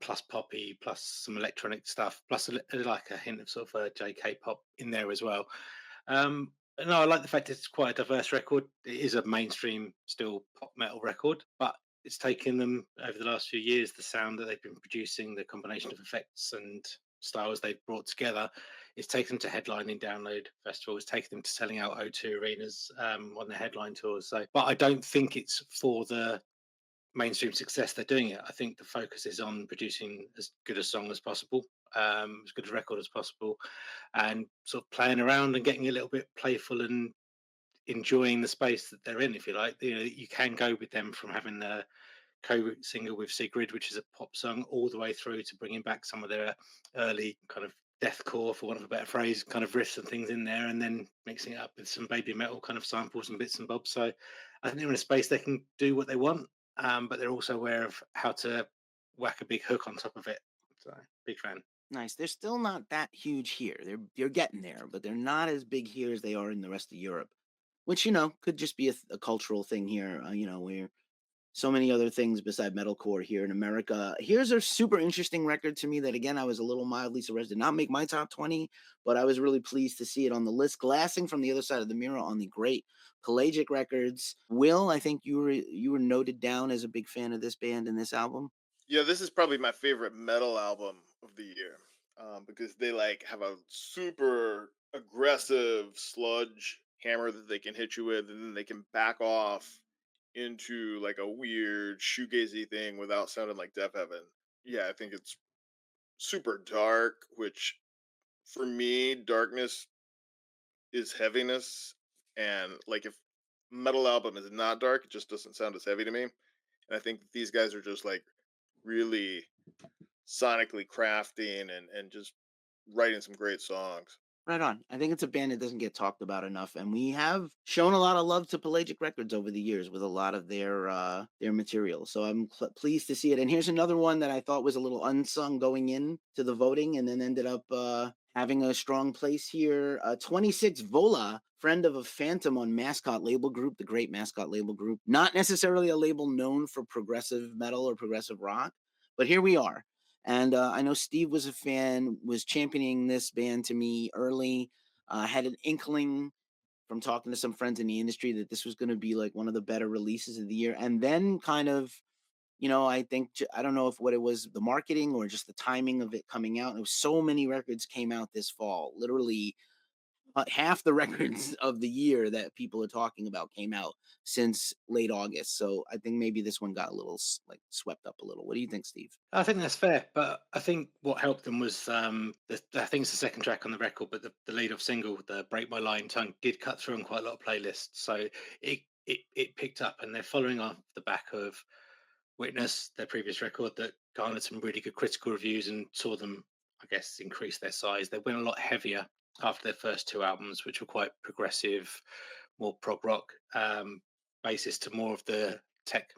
plus poppy plus some electronic stuff plus like a hint of sort of JK pop in there as well. No, I like the fact it's quite a diverse record. It is a mainstream still pop metal record, but it's taken them over the last few years, the sound that they've been producing, the combination of effects and styles they've brought together. It's taken them to headlining Download Festival. It's taken them to selling out O2 arenas on their headline tours. So, but I don't think it's for the mainstream success they're doing it. I think the focus is on producing as good a song as possible, as good a record as possible, and sort of playing around and getting a little bit playful and enjoying the space that they're in, if you like. You know, you can go with them from having the co-single with Sigrid, which is a pop song, all the way through to bringing back some of their early kind of deathcore, for want of a better phrase, kind of riffs and things in there, and then mixing it up with some baby metal kind of samples and bits and bobs. So I think they're in a space they can do what they want, but they're also aware of how to whack a big hook on top of it. So big fan. Nice. They're still not that huge here. They're getting there, but they're not as big here as they are in the rest of Europe, which, you know, could just be a cultural thing here. You know, we're so many other things beside metalcore here in America. Here's a super interesting record to me that, again, I was a little mildly surprised did not make my top 20, but I was really pleased to see it on the list. Glassing from the Other Side of the Mirror on the great Pelagic Records. Will, I think you were noted down as a big fan of this band and this album. Yeah, this is probably my favorite metal album of the year, because they like have a super aggressive sludge hammer that they can hit you with, and then they can back off into like a weird shoegazy thing without sounding like Death Heaven. Yeah, I think it's super dark, which for me, darkness is heaviness, and like if metal album is not dark, it just doesn't sound as heavy to me. And I think these guys are just like really sonically crafting and just writing some great songs. Right on. I think it's a band that doesn't get talked about enough, and we have shown a lot of love to Pelagic Records over the years with a lot of their material. So I'm pleased to see it. And here's another one that I thought was a little unsung going in to the voting, and then ended up having a strong place here. 26 Vola, friend of a Phantom on Mascot Label Group, the great Mascot Label Group. Not necessarily a label known for progressive metal or progressive rock, but here we are. And I know Steve was a fan, was championing this band to me early. Had an inkling from talking to some friends in the industry that this was going to be like one of the better releases of the year. And then kind of, you know, I think, I don't know if what it was, the marketing or just the timing of it coming out. It was so many records came out this fall, literally half the records of the year that people are talking about came out since late August. So I think maybe this one got a little like swept up a little. What do you think, Steve? I think that's fair, but I think what helped them was I think it's the second track on the record, but the lead off single, the "Break My Lying Tongue," did cut through on quite a lot of playlists, so it picked up, and they're following off the back of Witness, their previous record that garnered some really good critical reviews and saw them, I guess, increase their size. They went a lot heavier after their first two albums, which were quite progressive, more prog rock, basis to more of the tech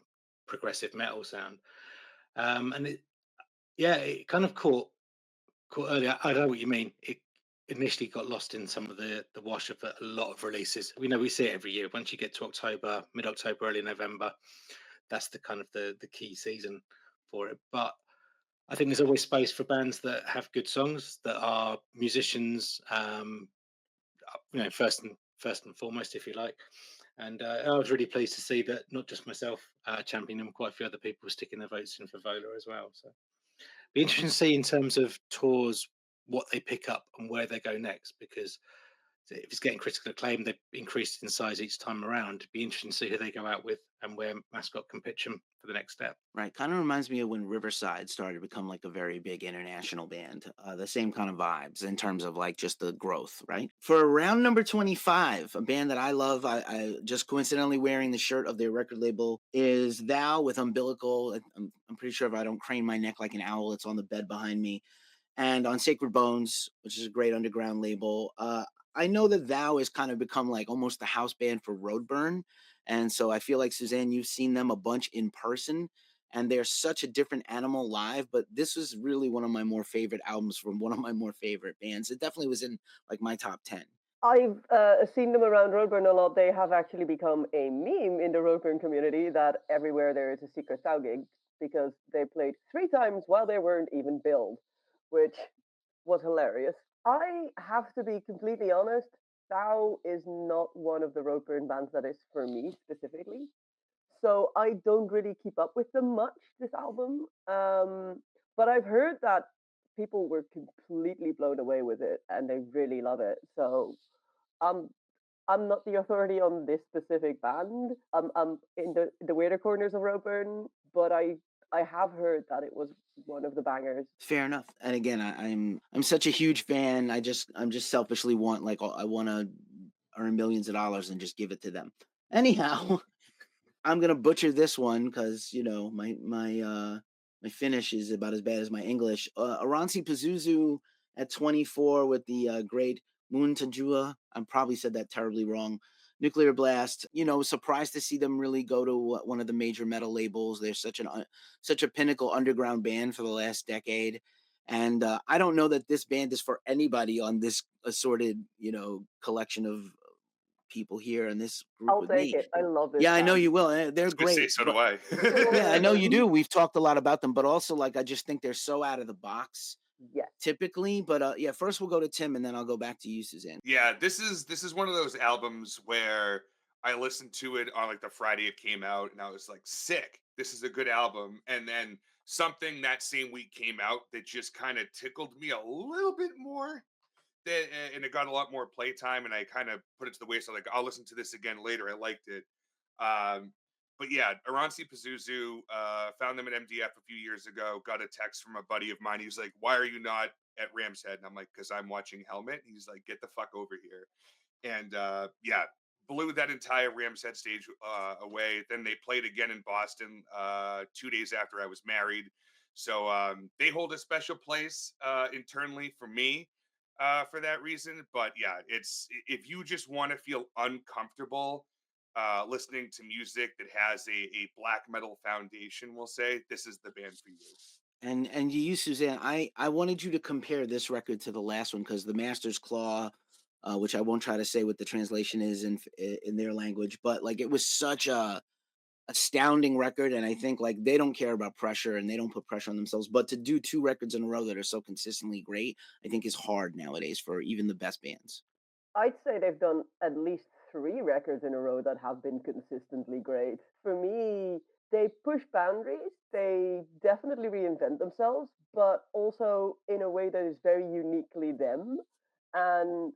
progressive metal sound. And it kind of caught earlier. I don't know what you mean. It initially got lost in some of the wash of a lot of releases. We know we see it every year. Once you get to October, mid-October, early November, that's the kind of the key season for it. But I think there's always space for bands that have good songs, that are musicians, first and foremost, if you like. And I was really pleased to see that not just myself championing them, quite a few other people sticking their votes in for Vola as well. So be interesting to see in terms of tours what they pick up and where they go next, because if it's getting critical acclaim, they've increased in size each time around. It'd be interesting to see who they go out with and where Mascot can pitch them for the next step. Right. Kind of reminds me of when Riverside started to become like a very big international band. The same kind of vibes in terms of like just the growth, right? For round number 25, a band that I love, I just coincidentally wearing the shirt of their record label, is Thou with Umbilical. I'm pretty sure if I don't crane my neck like an owl, it's on the bed behind me. And on Sacred Bones, which is a great underground label. I know that Thou has kind of become like almost the house band for Roadburn. And so I feel like, Suzanne, you've seen them a bunch in person, and they're such a different animal live. But this was really one of my more favorite albums from one of my more favorite bands. It definitely was in like my top 10. I've seen them around Roadburn a lot. They have actually become a meme in the Roadburn community that everywhere there is a secret Thou gig, because they played 3 times while they weren't even billed, which was hilarious. I have to be completely honest, Thou is not one of the Roadburn bands that is for me specifically. So I don't really keep up with them much this album. But I've heard that people were completely blown away with it and they really love it. So I'm not the authority on this specific band. I'm in the weirder corners of Roadburn, but I have heard that it was one of the bangers. Fair enough. And again, I'm such a huge fan. I'm just selfishly want like I want to earn millions of dollars and just give it to them. Anyhow, I'm gonna butcher this one because my Finnish is about as bad as my English. Aransi Pazuzu at 24 with the great Moon Tajua. I probably said that terribly wrong. Nuclear Blast. Surprised to see them really go to one of the major metal labels. They're such a pinnacle underground band for the last decade. And I don't know that this band is for anybody on this assorted, collection of people here in this group I'll with take me. it. I love this Yeah, I know band. you will. They're I was gonna say, great. so do I. Yeah, I know you do. We've talked a lot about them, but also like I just think they're so out of the box Yes. typically. But yeah, first we'll go to Tim and then I'll go back to you, Suzanne. Yeah, this is one of those albums where I listened to it on like the Friday it came out, and I was like, sick. This is a good album. And then something that same week came out that just kind of tickled me a little bit more. And it got a lot more playtime, and I kind of put it to the wayside. Like, I'll listen to this again later. I liked it. But yeah, Aransi Pazuzu, found them at MDF a few years ago. Got a text from a buddy of mine. He was like, "Why are you not at Ram's Head?" And I'm like, "Because I'm watching Helmet." He's like, "Get the fuck over here." And yeah, blew that entire Ram's Head stage away. Then they played again in Boston 2 days after I was married. So they hold a special place internally for me for that reason. But yeah, it's if you just want to feel uncomfortable listening to music that has a black metal foundation, we'll say this is the band for you. And you, Suzanne, I wanted you to compare this record to the last one because the Master's Claw, which I won't try to say what the translation is in their language, but like it was such a astounding record, and I think like they don't care about pressure and they don't put pressure on themselves. But to do 2 records in a row that are so consistently great, I think is hard nowadays for even the best bands. I'd say they've done at least 3 records in a row that have been consistently great. For me, they push boundaries. They definitely reinvent themselves, but also in a way that is very uniquely them. And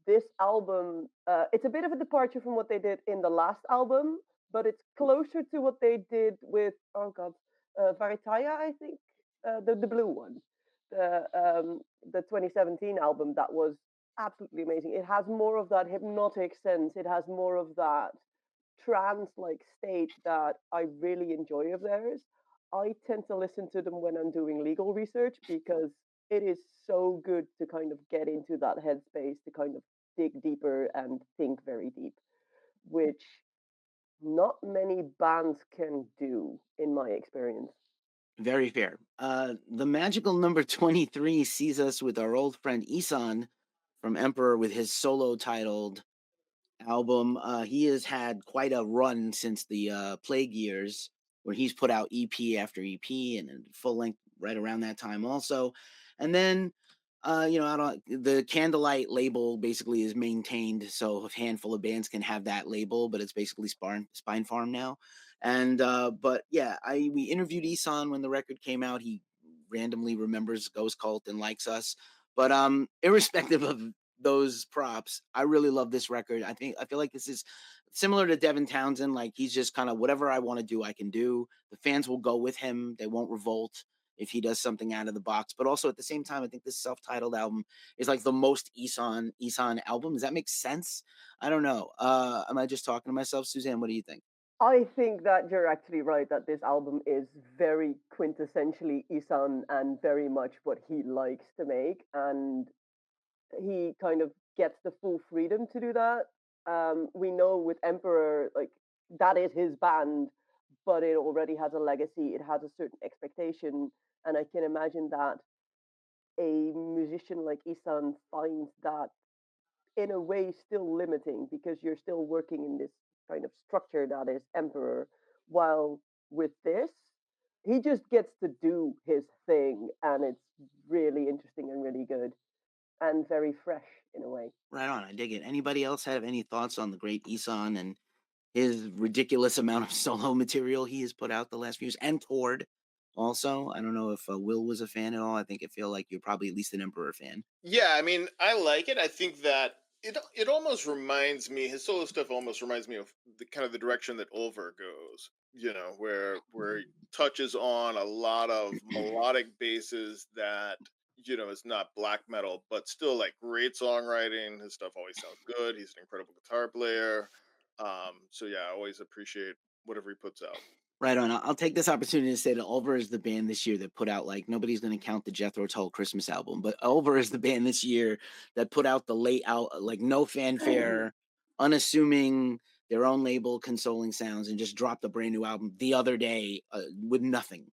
this album, it's a bit of a departure from what they did in the last album, but it's closer to what they did with, oh God, Varitaya, I think, the blue one, the 2017 album that was absolutely amazing. It has more of that hypnotic sense. It has more of that trance-like state that I really enjoy of theirs. I tend to listen to them when I'm doing legal research because it is so good to kind of get into that headspace to kind of dig deeper and think very deep, which not many bands can do, in my experience. Very fair. The magical number 23 sees us with our old friend Isan from Emperor with his solo titled album. He has had quite a run since the Plague years, where he's put out EP after EP and then full length right around that time also. And then, out on the Candlelight label basically is maintained, so a handful of bands can have that label, but it's basically Spine Farm now. And but yeah, we interviewed Isan when the record came out. He randomly remembers Ghost Cult and likes us. But irrespective of those props, I really love this record. I feel like this is similar to Devin Townsend. Like, he's just kind of whatever I want to do, I can do. The fans will go with him. They won't revolt if he does something out of the box. But also at the same time, I think this self-titled album is like the most Isan album. Does that make sense? I don't know. Am I just talking to myself? Susanne, what do you think? I think that you're actually right that this album is very quintessentially Isan and very much what he likes to make. And he kind of gets the full freedom to do that. We know with Emperor, like, that is his band, but it already has a legacy. It has a certain expectation, and I can imagine that a musician like Isan finds that in a way still limiting because you're still working in this kind of structure that is Emperor. While with this, he just gets to do his thing, and it's really interesting and really good and very fresh in a way. Right on. I dig it. Anybody else have any thoughts on the great Isan and his ridiculous amount of solo material he has put out the last few years and toured also? I don't know if Will was a fan at all. I think I feel like you're probably at least an Emperor fan. Yeah, I mean, I like it. I think that it almost reminds me, his solo stuff almost reminds me of the kind of the direction that Over goes. Where he touches on a lot of melodic bases that is not black metal, but still like great songwriting. His stuff always sounds good. He's an incredible guitar player. So yeah, I always appreciate whatever he puts out. Right on. I'll take this opportunity to say that Ulver is the band this year that put out, like, nobody's going to count the Jethro Tull Christmas album, but Ulver is the band this year that put out the late out, like, no fanfare, unassuming, their own label, Consoling Sounds, and just dropped a brand new album the other day with nothing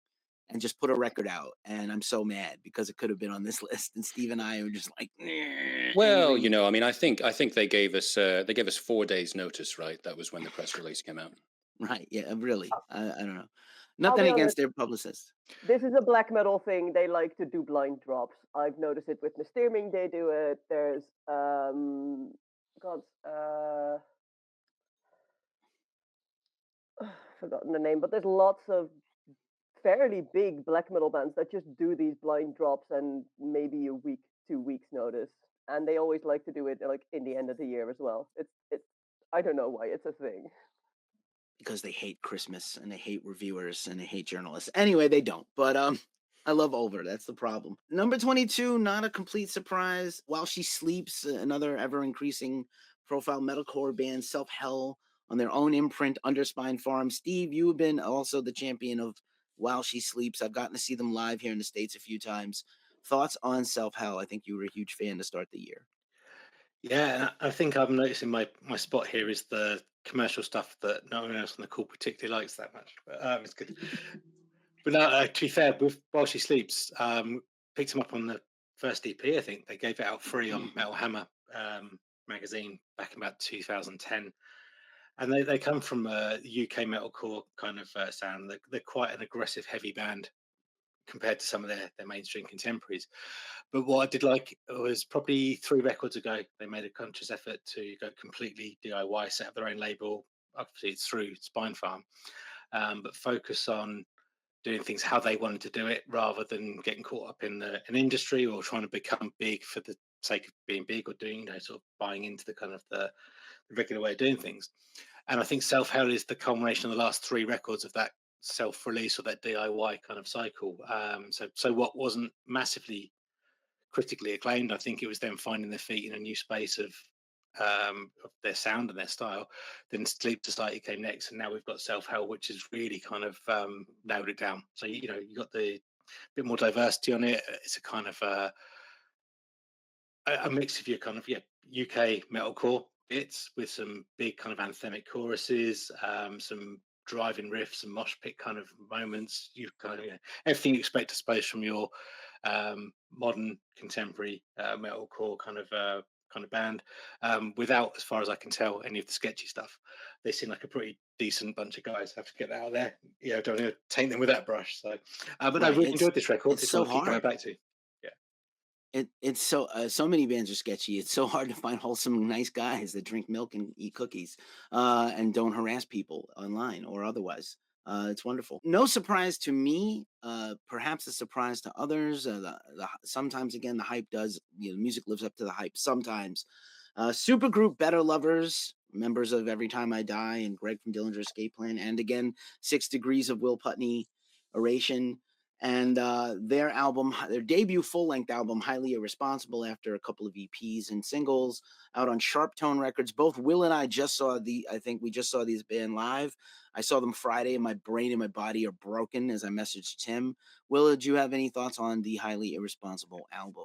and just put a record out. And I'm so mad because it could have been on this list. And Steve and I are just like, Well, anything. I mean, I think they gave us 4 days notice, right? That was when the press release came out. Right. Yeah, really. I don't know. I'll Nothing be against honest, their publicist. this is a black metal thing. They like to do blind drops. I've noticed it with Mysterium. They do it. There's God, forgotten the name, but there's lots of fairly big black metal bands that just do these blind drops and maybe a week, 2 weeks notice, and they always like to do it like in the end of the year as well. It's I don't know why it's a thing. Because they hate Christmas and they hate reviewers and they hate journalists. Anyway, they don't. But I love Over. That's the problem. Number 22, not a complete surprise. While She Sleeps, another ever increasing profile metalcore band, Self Hell, on their own imprint, Under Spine Farm. Steve, you have been also the champion of While She Sleeps. I've gotten to see them live here in the States a few times. Thoughts on Self Hell? I think you were a huge fan to start the year. Yeah, I think I'm noticing my spot here is the commercial stuff that no one else on the call particularly likes that much. But it's good. But no, to be fair, with While She Sleeps, picked them up on the first EP. I think they gave it out free on Metal Hammer magazine back in about 2010. And they come from a UK metalcore kind of sound. They're quite an aggressive, heavy band compared to some of their mainstream contemporaries. But what I did like was probably 3 records ago, they made a conscious effort to go completely DIY, set up their own label. Obviously, it's through Spine Farm, but focus on doing things how they wanted to do it rather than getting caught up in an industry or trying to become big for the sake of being big or doing, sort of buying into the kind of the regular way of doing things. And I think Self Hell is the culmination of the last 3 records of that self-release or that DIY kind of cycle. So what wasn't massively critically acclaimed, I think it was them finding their feet in a new space of their sound and their style. Then Sleep Society came next, and now we've got Self Hell, which has really kind of nailed it down. So you got the bit more diversity on it. It's a kind of a mix of your kind of UK metalcore bits with some big kind of anthemic choruses, some driving riffs and mosh pit kind of moments. You kind of everything you expect, I suppose, from your modern contemporary metalcore kind of kind of band, without, as far as I can tell, any of the sketchy stuff. They seem like a pretty decent bunch of guys. I have to get that out there. Yeah, don't want to taint them with that brush. So, but I Right. really enjoyed this record. It's It's so one I keep coming hard. back to. Yeah. It's so many bands are sketchy. It's so hard to find wholesome, nice guys that drink milk and eat cookies, and don't harass people online or otherwise. It's wonderful. No surprise to me. Perhaps a surprise to others. Sometimes again, the hype does. Music lives up to the hype. Sometimes. Supergroup Better Lovers, members of Every Time I Die and Greg from Dillinger Escape Plan, and again, 6 Degrees of Will Putney Oration. And their album, their debut full-length album, Highly Irresponsible, after a couple of EPs and singles, out on Sharp Tone Records. Both Will and I think we just saw these band live. I saw them Friday, and my brain and my body are broken as I messaged Tim. Will, did you have any thoughts on the Highly Irresponsible album?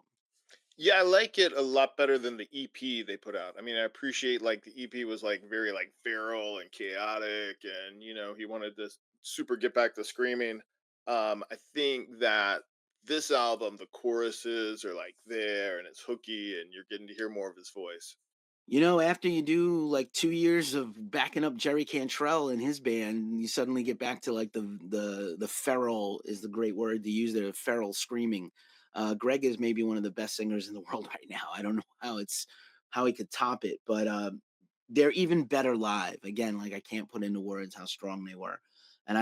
Yeah, I like it a lot better than the EP they put out. I mean, I appreciate like the EP was like very like feral and chaotic, and he wanted to super get back to screaming. I think that this album, the choruses are like there, and it's hooky, and you're getting to hear more of his voice. After you do like 2 years of backing up Jerry Cantrell and his band, you suddenly get back to like the feral is the great word to use there, feral screaming. Greg is maybe one of the best singers in the world right now. I don't know how he could top it, but they're even better live. Again, like I can't put into words how strong they were. And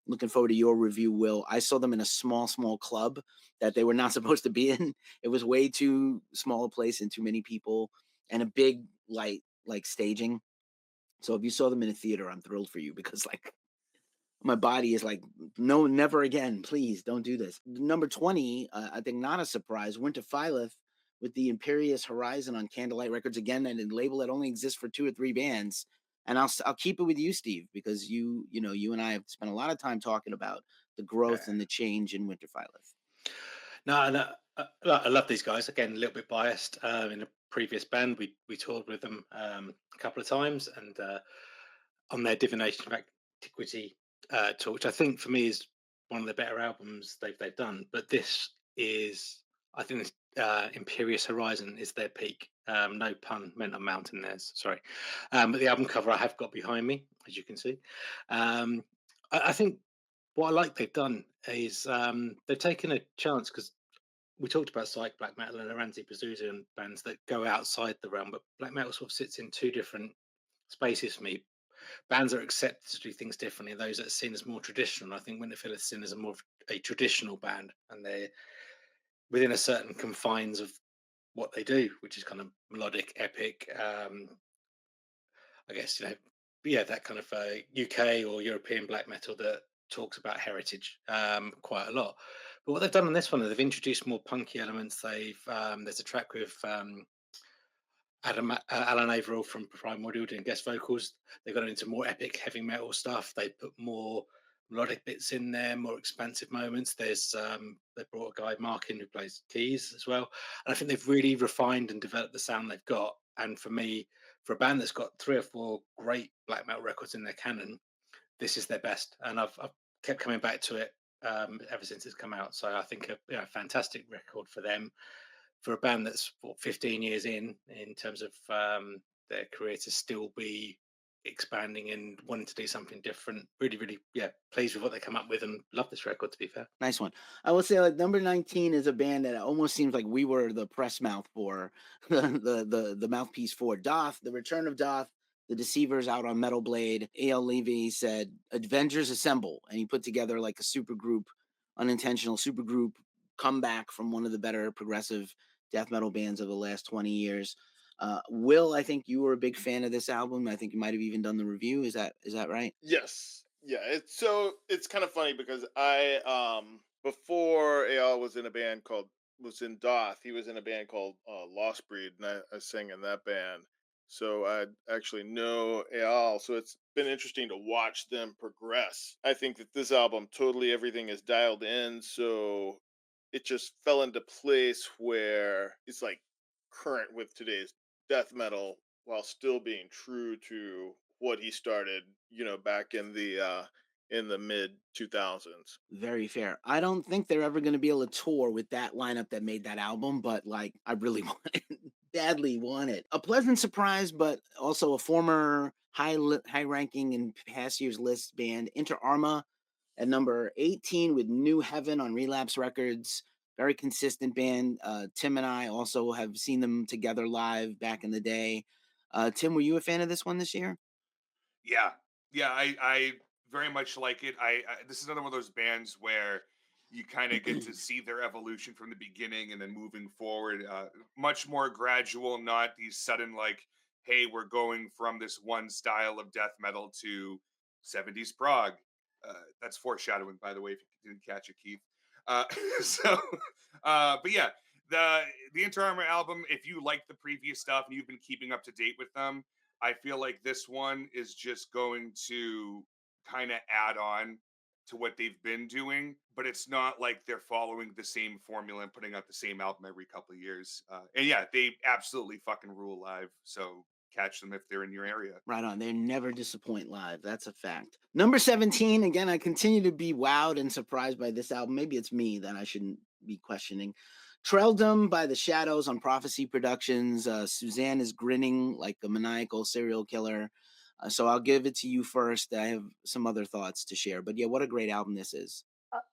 looking forward to your review, Will. I saw them in a small club that they were not supposed to be in. It was way too small a place and too many people and a big light like staging. So if you saw them in a theater, I'm thrilled for you because like my body is like, no, never again. Please don't do this. Number 20, I think not a surprise, Winter Phylith with the Imperious Horizon on Candlelight Records again, and a label that only exists for 2 or 3 bands. And I'll keep it with you, Steve, because you and I have spent a lot of time talking about the growth and the change in Winter Phylith. No, I love these guys. Again, a little bit biased. In a previous band, we toured with them a couple of times, and on their Divination of Antiquity tour, which I think for me is one of the better albums they've done. But this is, I think, Imperious Horizon is their peak. No pun meant on Mountain Theirs, sorry. But the album cover I have got behind me, as you can see. I think what I like they've done is they've taken a chance, because we talked about psych black metal and Aranzi Pazuzu and bands that go outside the realm, but black metal sort of sits in 2 different spaces for me. Bands are accepted to do things differently. Those that are seen as more traditional. I think Winter Phyllis is seen as a traditional band, and they're within a certain confines of what they do, which is kind of melodic, epic. I guess that kind of UK or European black metal that talks about heritage quite a lot. But what they've done on this one, they've introduced more punky elements. There's a track with Alan Averill from Primordial doing guest vocals. They got into more epic heavy metal stuff. They put more melodic bits in there, more expansive moments. There's they brought a guy Mark in who plays keys as well, and I think they've really refined and developed the sound they've got. And for me, for a band that's got 3 or 4 great black metal records in their canon, this is their best, and I've kept coming back to it ever since it's come out. So I think a fantastic record for them, for a band that's 15 years in terms of their career, to still be expanding and wanting to do something different. Really, pleased with what they come up with, and love this record, to be fair. Nice one. I will say, like, number 19 is a band that almost seems like we were the press mouth for, the mouthpiece for Doth, the return of Doth, the Deceivers out on Metal Blade. A.L. Levy said, Avengers Assemble, and he put together like a super group, unintentional super group comeback from one of the better progressive death metal bands of the last 20 years. Will, I think you were a big fan of this album. I think you might have even done the review. Is that right? Yes. Yeah, it's kind of funny because I before AL was in in Doth, he was in a band called Lost Breed, and I sang in that band. So I actually know AL, so it's been interesting to watch them progress. I think that this album, totally everything is dialed in, so it just fell into place where it's like current with today's death metal while still being true to what he started, back in the mid 2000s. Very fair. I don't think they're ever going to be able to tour with that lineup that made that album, but like, I really want it. badly wanted. A pleasant surprise, but also a former high ranking in past years list band, Inter Arma, at number 18 with New Heaven on Relapse Records. Very consistent band. Tim and I also have seen them together live back in the day. Tim, were you a fan of this one this year? Yeah, yeah, I very much like it. This is another one of those bands where you kind of get to see their evolution from the beginning and then moving forward. Much more gradual, not these sudden like, hey, we're going from this one style of death metal to 70s prog. That's foreshadowing, by the way, if you didn't catch it, Keith. Uh, so, but yeah, the Inter Armour album. If you like the previous stuff and you've been keeping up to date with them, I feel like this one is just going to kind of add on to what they've been doing, but it's not like they're following the same formula and putting out the same album every couple of years. And yeah, they absolutely fucking rule live. So catch them if they're in your area. Right on. They never disappoint live. That's a fact. Number 17. Again, I continue to be wowed and surprised by this album. Maybe it's me that I shouldn't be questioning. Trelldom by The Shadows on Prophecy Productions. Susanne is grinning like a maniacal serial killer. So I'll give it to you first. I have some other thoughts to share. But yeah, what a great album this is.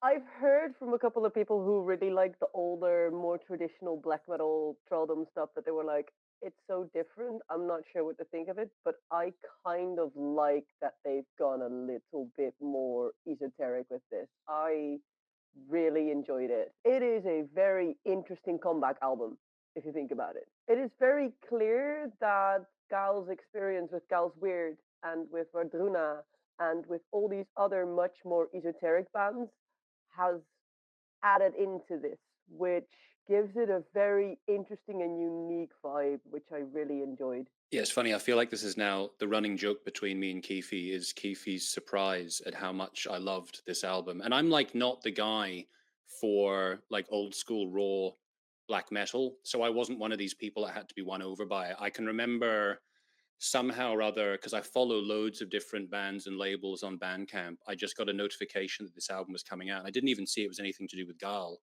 I've heard from a couple of people who really like the older, more traditional black metal Trolldom stuff that they were like, it's so different. I'm not sure what to think of it, but I kind of like that they've gone a little bit more esoteric with this. I really enjoyed it. It is a very interesting comeback album, if you think about it. It is very clear that Gal's experience with Gal's Weird and with Vardruna and with all these other much more esoteric bands has added into this, which gives it a very interesting and unique vibe, which I really enjoyed. Yeah, it's funny. I feel like this is now the running joke between me and Keefy is Keefy's surprise at how much I loved this album. And I'm like not the guy for like old school raw black metal. So I wasn't one of these people that had to be won over by it. I can remember somehow or other, because I follow loads of different bands and labels on Bandcamp, I just got a notification that this album was coming out. I didn't even see it was anything to do with Gall.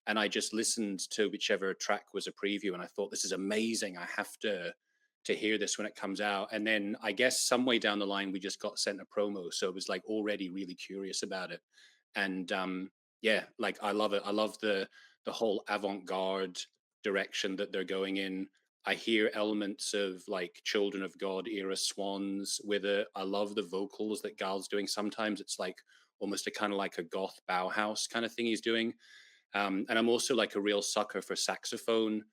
And I just listened to whichever track was a preview, and I thought, this is amazing. I have to hear this when it comes out. And then I guess some way down the line, we just got sent a promo. So it was like already really curious about it. And yeah, like I love it. I love the whole avant-garde direction that they're going in. I hear elements of like Children of God era Swans with it. I love the vocals that Gal's doing. Sometimes it's like almost a kind of like a goth Bauhaus kind of thing he's doing. And I'm also like a real sucker for saxophone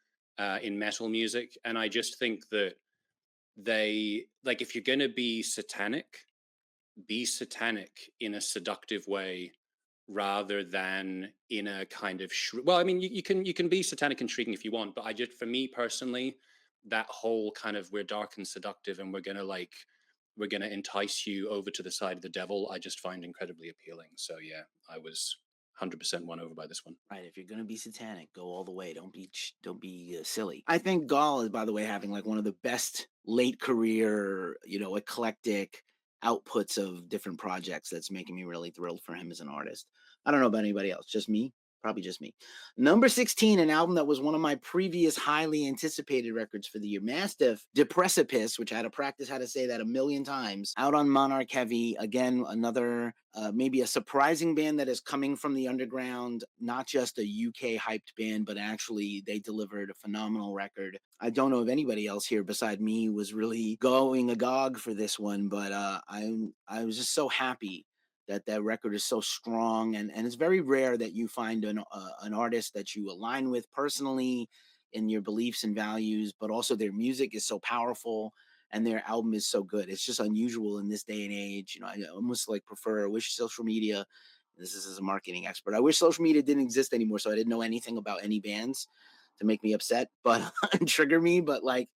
in metal music. And I just think that they, like, if you're going to be satanic in a seductive way rather than in a kind of well, I mean, you can be satanic and intriguing if you want, but I just, for me personally, that whole kind of we're dark and seductive and we're gonna entice you over to the side of the devil, I just find incredibly appealing. So yeah, I was 100% won over by this one. Right, if you're gonna be satanic, go all the way. Don't be silly. I think Gall is, by the way, having like one of the best late career, eclectic outputs of different projects. That's making me really thrilled for him as an artist. I don't know about anybody else, just me. Probably just me. Number 16, an album that was one of my previous highly anticipated records for the year. Mastiff, Deprecipice, which I had to practice how to say that a million times, out on Monarch Heavy. Again, another maybe a surprising band that is coming from the underground, not just a UK hyped band, but actually they delivered a phenomenal record. I don't know if anybody else here beside me was really going agog for this one, but I was just so happy that record is so strong, and it's very rare that you find an artist that you align with personally in your beliefs and values, but also their music is so powerful and their album is so good. It's just unusual in this day and age. I almost like prefer. I wish social media. This is as a marketing expert. I wish social media didn't exist anymore, so I didn't know anything about any bands to make me upset, but and trigger me. But like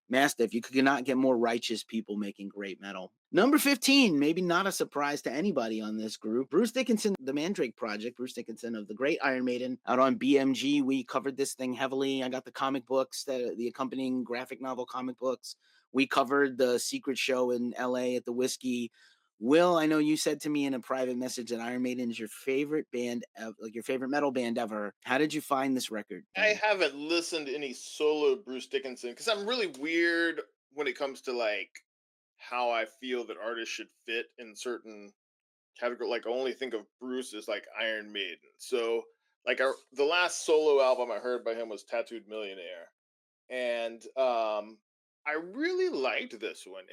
Mastiff, you could not get more righteous people making great metal. Number 15, maybe not a surprise to anybody on this group. Bruce Dickinson, the Mandrake Project, Bruce Dickinson of the great Iron Maiden, out on BMG. We covered this thing heavily. I got the comic books, the accompanying graphic novel comic books. We covered the secret show in LA at the Whiskey. Will, I know you said to me in a private message that Iron Maiden is your favorite band, like your favorite metal band ever. How did you find this record? I haven't listened to any solo Bruce Dickinson because I'm really weird when it comes to like how I feel that artists should fit in certain category. Like I only think of Bruce as like Iron Maiden. So like the last solo album I heard by him was Tattooed Millionaire, and I really liked this one.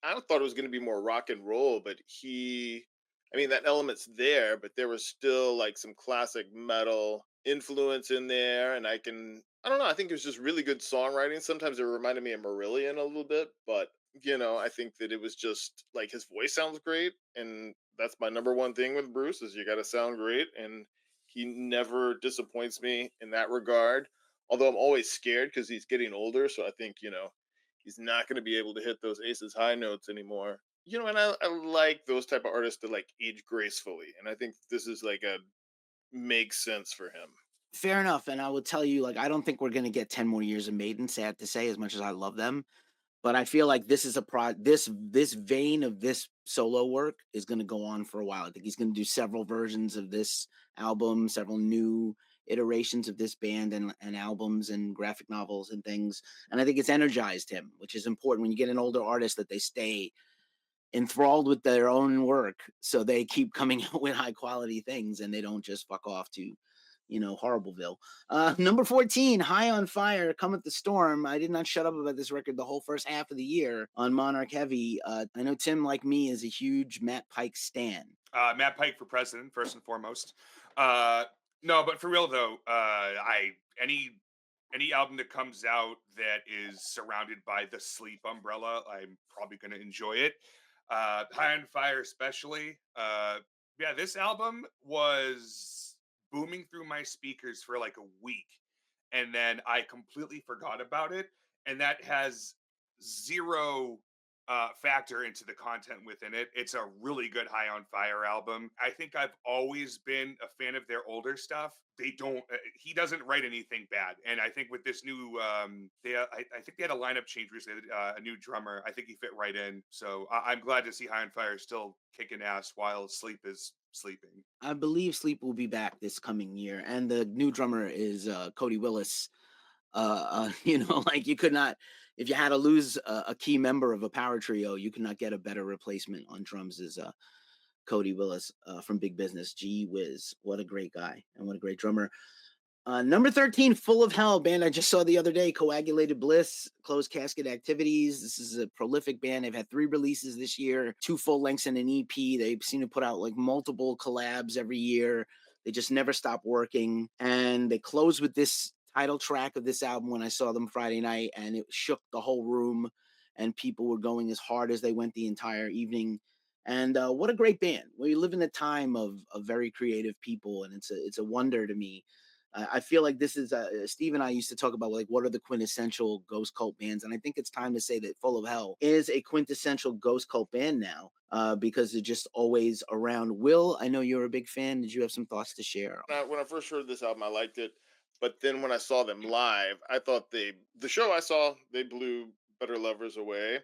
I thought it was going to be more rock and roll, but I mean that element's there, but there was still like some classic metal influence in there, and I don't know, I think it was just really good songwriting. Sometimes it reminded me of Marillion a little bit, but I think that it was just like his voice sounds great, and that's my number one thing with Bruce is you got to sound great, and he never disappoints me in that regard. Although I'm always scared because he's getting older, so I think he's not going to be able to hit those aces high notes anymore. And I like those type of artists that like age gracefully, and I think this is like a makes sense for him. Fair enough. And I will tell you, like, I don't think we're going to get 10 more years of Maiden, sad to say, as much as I love them. But I feel like this is this vein of this solo work is going to go on for a while. I think he's going to do several versions of this album, several new iterations of this band and albums and graphic novels and things. And I think it's energized him, which is important when you get an older artist that they stay enthralled with their own work. So they keep coming out with high quality things and they don't just fuck off to Horribleville. Number 14, High on Fire, Come with the Storm. I did not shut up about this record the whole first half of the year on Monarch Heavy. I know Tim, like me, is a huge Matt Pike stan. Matt Pike for president, first and foremost. No, but for real though, any album that comes out that is surrounded by the Sleep umbrella, I'm probably going to enjoy it. High on Fire, especially. Yeah, this album was booming through my speakers for like a week, and then I completely forgot about it, and that has zero factor into the content within it. It's a really good High on Fire album. I think I've always been a fan of their older stuff. He doesn't write anything bad, and I think with this new, I think they had a lineup change recently, a new drummer. I think he fit right in. So I'm glad to see High on Fire still kicking ass while Sleep is sleeping. I believe Sleep will be back this coming year, and the new drummer is Cody Willis. Like you could not, if you had to lose a key member of a power trio, you could not get a better replacement on drums as Cody Willis from Big Business. Gee whiz, what a great guy and what a great drummer. Number 13, Full of Hell, band I just saw the other day, Coagulated Bliss, Closed Casket Activities. This is a prolific band. They've had 3 releases this year, 2 full lengths and an EP. They seem to put out like multiple collabs every year. They just never stop working. And they close with this title track of this album when I saw them Friday night, and it shook the whole room, and people were going as hard as they went the entire evening. And what a great band. We live in a time of very creative people, and it's a wonder to me. I feel like this is Steve and I used to talk about like what are the quintessential ghost cult bands, and I think it's time to say that Full of Hell is a quintessential ghost cult band now because they're just always around. Will, I know you're a big fan. Did you have some thoughts to share? When I first heard this album, I liked it, but then when I saw them live, I thought the show I saw, they blew Better Lovers away,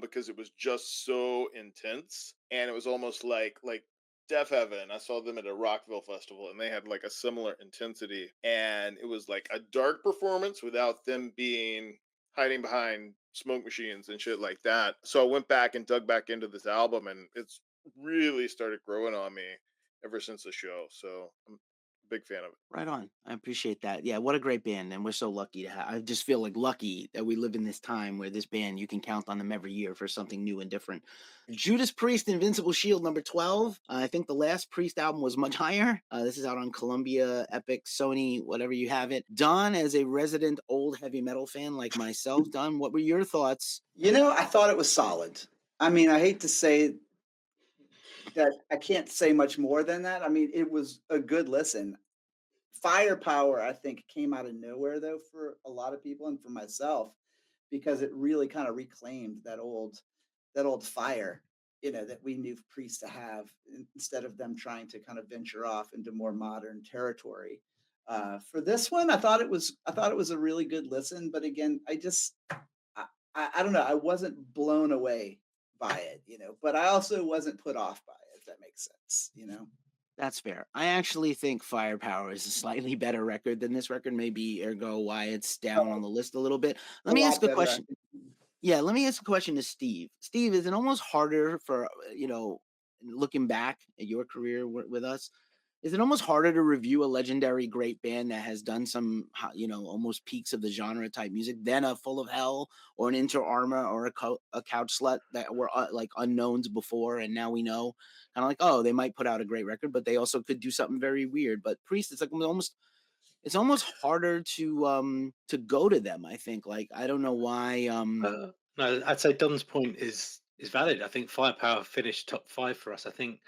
because it was just so intense, and it was almost like Deaf Heaven. I saw them at a Rockville festival, and they had like a similar intensity, and it was like a dark performance without them being hiding behind smoke machines and shit like that. So I went back and dug back into this album, and it's really started growing on me ever since the show. So I'm a big fan of it. Right on. I appreciate that. Yeah, what a great band. And we're so lucky to have. I just feel like lucky that we live in this time where this band, you can count on them every year for something new and different. Judas Priest, Invincible Shield, number 12. I think the last Priest album was much higher. This is out on Columbia, Epic, Sony, whatever you have it. Don, as a resident old heavy metal fan like myself, Don, what were your thoughts? I thought it was solid. I mean, I hate to say that I can't say much more than that. I mean, it was a good listen. Firepower, I think, came out of nowhere though for a lot of people and for myself, because it really kind of reclaimed that old fire, that we knew Priest to have, instead of them trying to kind of venture off into more modern territory. For this one, I thought it was a really good listen, but again, I don't know, I wasn't blown away by it, you know, but I also wasn't put off by it, if that makes sense, you know. That's fair. I actually think Firepower is a slightly better record than this record, maybe ergo why it's down on the list a little bit. A Let me ask lot a better, I question. think. Yeah, let me ask a question to Steve. Steve, is it almost harder for, looking back at your career with us, is it almost harder to review a legendary great band that has done some, almost peaks of the genre type music than a Full of Hell or an Inter Arma or a Couch Slut that were like unknowns before and now we know? Kind of like, oh, they might put out a great record, but they also could do something very weird. But Priest, it's almost harder to go to them. I think, like, I don't know why. No, I'd say Don's point is valid. I think Firepower finished top 5 for us. I think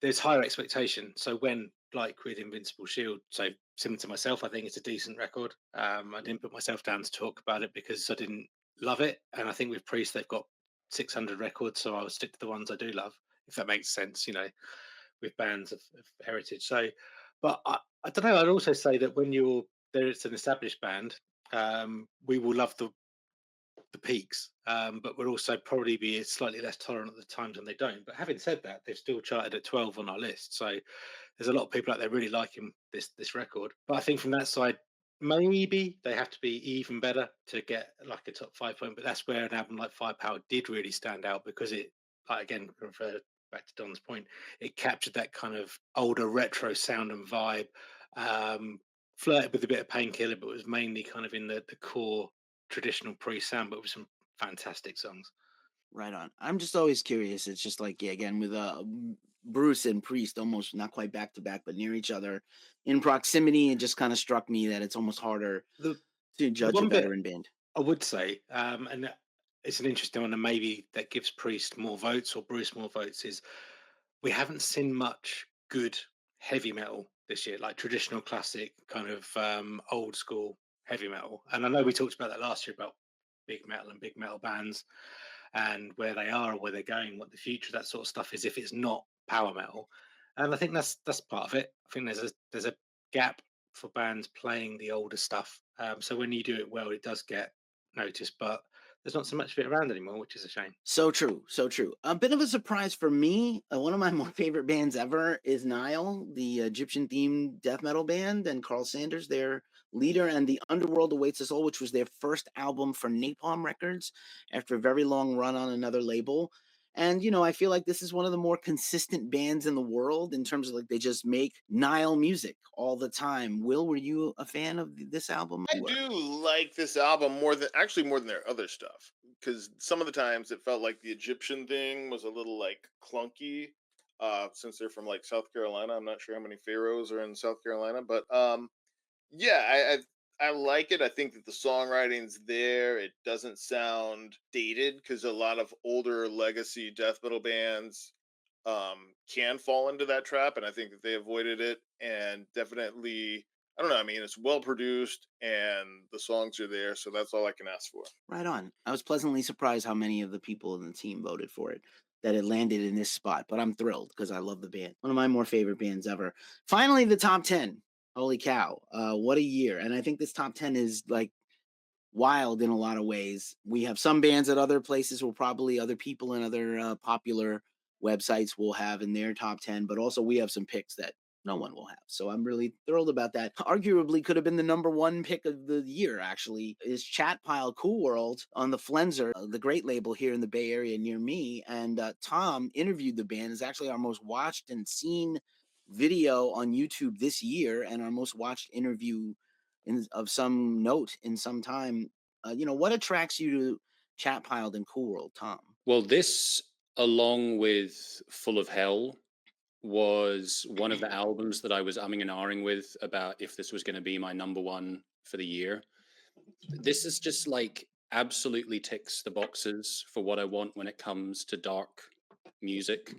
there's higher expectation. So when, like with Invincible Shield, so similar to myself, I think it's a decent record. I didn't put myself down to talk about it because I didn't love it, and I think with Priest they've got 600 records, so I'll stick to the ones I do love, if that makes sense. With bands of heritage. So, but I don't know. I'd also say that when you're there, it's an established band. We will love the peaks, but we'll also probably be slightly less tolerant at the times when they don't. But having said that, they've still charted at 12 on our list. So there's a lot of people out there really liking this record. But I think from that side, maybe they have to be even better to get like a top 5 point. But that's where an album like Firepower did really stand out because it, like, again, refer back to Don's point, it captured that kind of older retro sound and vibe. Flirted with a bit of Painkiller, but was mainly kind of in the core traditional pre-sound, but with some fantastic songs. Right on. I'm just always curious. It's just like, yeah, again, with Bruce and Priest almost not quite back to back, but near each other in proximity, it just kind of struck me that it's almost harder The to judge a one bit veteran band. I would say, and it's an interesting one, and maybe that gives Priest more votes or Bruce more votes, is we haven't seen much good heavy metal this year, like traditional classic kind of old school heavy metal. And I know we talked about that last year about big metal and big metal bands and where they are, where they're going, what the future, that sort of stuff is if it's not power metal. And I think that's part of it. I think there's a gap for bands playing the older stuff. So when you do it well, it does get noticed, but there's not so much of it around anymore, which is a shame. So true, so true. A bit of a surprise for me. One of my more favorite bands ever is Nile, the Egyptian-themed death metal band, and Carl Sanders, their leader, and The Underworld Awaits Us All, which was their first album for Napalm Records after a very long run on another label. And, I feel like this is one of the more consistent bands in the world in terms of like they just make Nile music all the time. Will, were you a fan of this album? I do like this album more than their other stuff, because some of the times it felt like the Egyptian thing was a little like clunky. Since they're from like South Carolina, I'm not sure how many pharaohs are in South Carolina, but yeah, I like it. I think that the songwriting's there. It doesn't sound dated because a lot of older legacy death metal bands can fall into that trap, and I think that they avoided it. And definitely, I don't know. I mean, it's well produced and the songs are there, so that's all I can ask for. Right on. I was pleasantly surprised how many of the people in the team voted for it, that it landed in this spot, but I'm thrilled because I love the band. One of my more favorite bands ever. Finally, the top 10. Holy cow. What a year. And I think this top 10 is like wild in a lot of ways. We have some bands at other places will probably other people and other popular websites will have in their top 10, but also we have some picks that no one will have. So I'm really thrilled about that. Arguably could have been the number 1 pick of the year, actually, is Chat Pile Cool World on the Flenser, the great label here in the Bay Area near me. And Tom interviewed the band. Is actually our most watched and seen video on YouTube this year and our most watched interview of some note in some time. What attracts you to Chat Piled and Cool World, Tom? Well, this, along with Full of Hell, was one of the albums that I was umming and ahhing with about if this was going to be my number 1 for the year. This is just like absolutely ticks the boxes for what I want when it comes to dark music.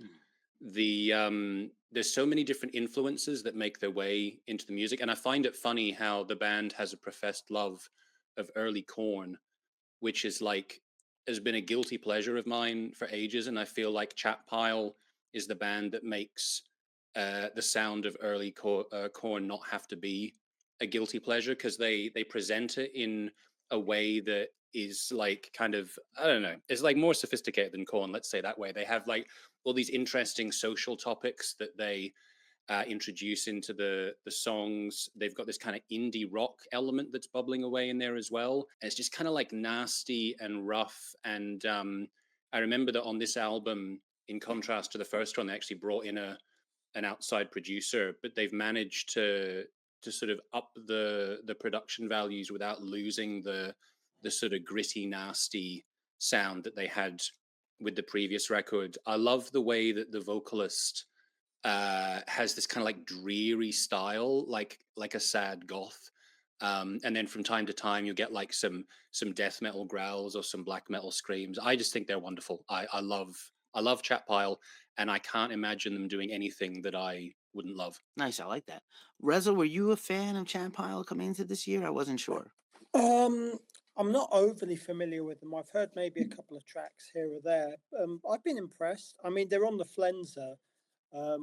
There's so many different influences that make their way into the music, and I find it funny how the band has a professed love of early Korn, which is like has been a guilty pleasure of mine for ages, and I feel like Chat Pile is the band that makes the sound of early Korn not have to be a guilty pleasure, because they present it in a way that is like kind of, I don't know, it's like more sophisticated than Korn, let's say that way. They have like all these interesting social topics that they introduce into the songs. They've got this kind of indie rock element that's bubbling away in there as well. And it's just kind of like nasty and rough. And I remember that on this album, in contrast to the first one, they actually brought in an outside producer, but they've managed to sort of up the production values without losing the sort of gritty, nasty sound that they had with the previous record. I love the way that the vocalist has this kind of like dreary style, like a sad goth. And then from time to time, you get like some death metal growls or some black metal screams. I just think they're wonderful. I love Chat Pile, and I can't imagine them doing anything that I wouldn't love. Nice, I like that. Reza, were you a fan of Chan Pile coming into this year? I wasn't sure. I'm not overly familiar with them. I've heard maybe a couple of tracks here or there. I've been impressed. I mean, they're on the Flenser,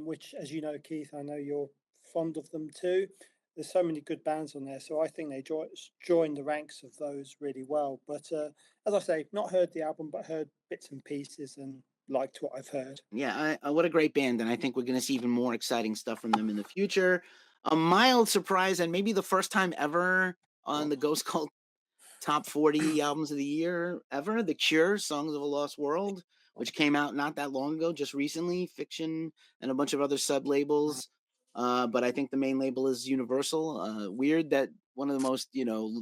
which, as you know, Keith, I know you're fond of them too. There's so many good bands on there, so I think they join the ranks of those really well. But as I say, not heard the album, but heard bits and pieces and liked what I've heard. Yeah, what a great band, and I think we're going to see even more exciting stuff from them in the future. A mild surprise, and maybe the first time ever on the Ghost Cult Top 40 Albums of the Year ever, The Cure, Songs of a Lost World, which came out not that long ago, just recently, Fiction and a bunch of other sub-labels. But I think the main label is Universal. Weird that one of the most,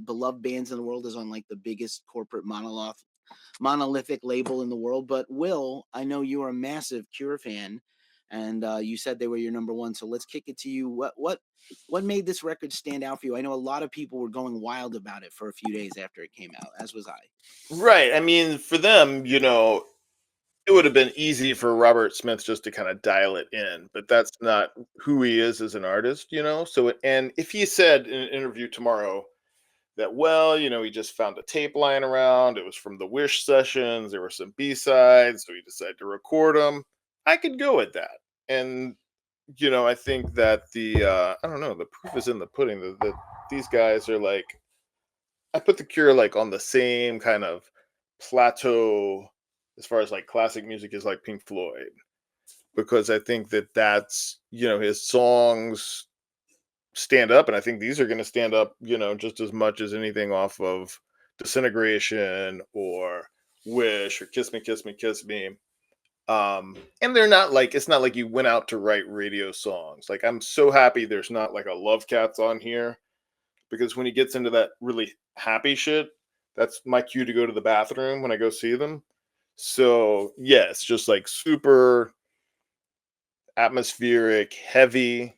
beloved bands in the world is on like the biggest corporate monolithic label in the world. But Wil, I know you are a massive Cure fan, and you said they were your number one. So let's kick it to you. What made this record stand out for you? I know a lot of people were going wild about it for a few days after it came out, as was I. Right. I mean, for them, it would have been easy for Robert Smith just to kind of dial it in, but that's not who he is as an artist, So, and if he said in an interview tomorrow that, well, he just found a tape lying around, it was from the Wish sessions, there were some B-sides, so he decided to record them, I could go with that. And, I think that I don't know, the proof is in the pudding. That these guys are like, I put the Cure like on the same kind of plateau as far as like classic music is like Pink Floyd, because I think that that's his songs stand up, and I think these are going to stand up just as much as anything off of Disintegration or Wish or Kiss Me, Kiss Me, Kiss Me. And they're not like, it's not like you went out to write radio songs. Like, I'm so happy there's not like a Love Cats on here, because when he gets into that really happy shit, that's my cue to go to the bathroom when I go see them. So yeah, it's just like super atmospheric, heavy,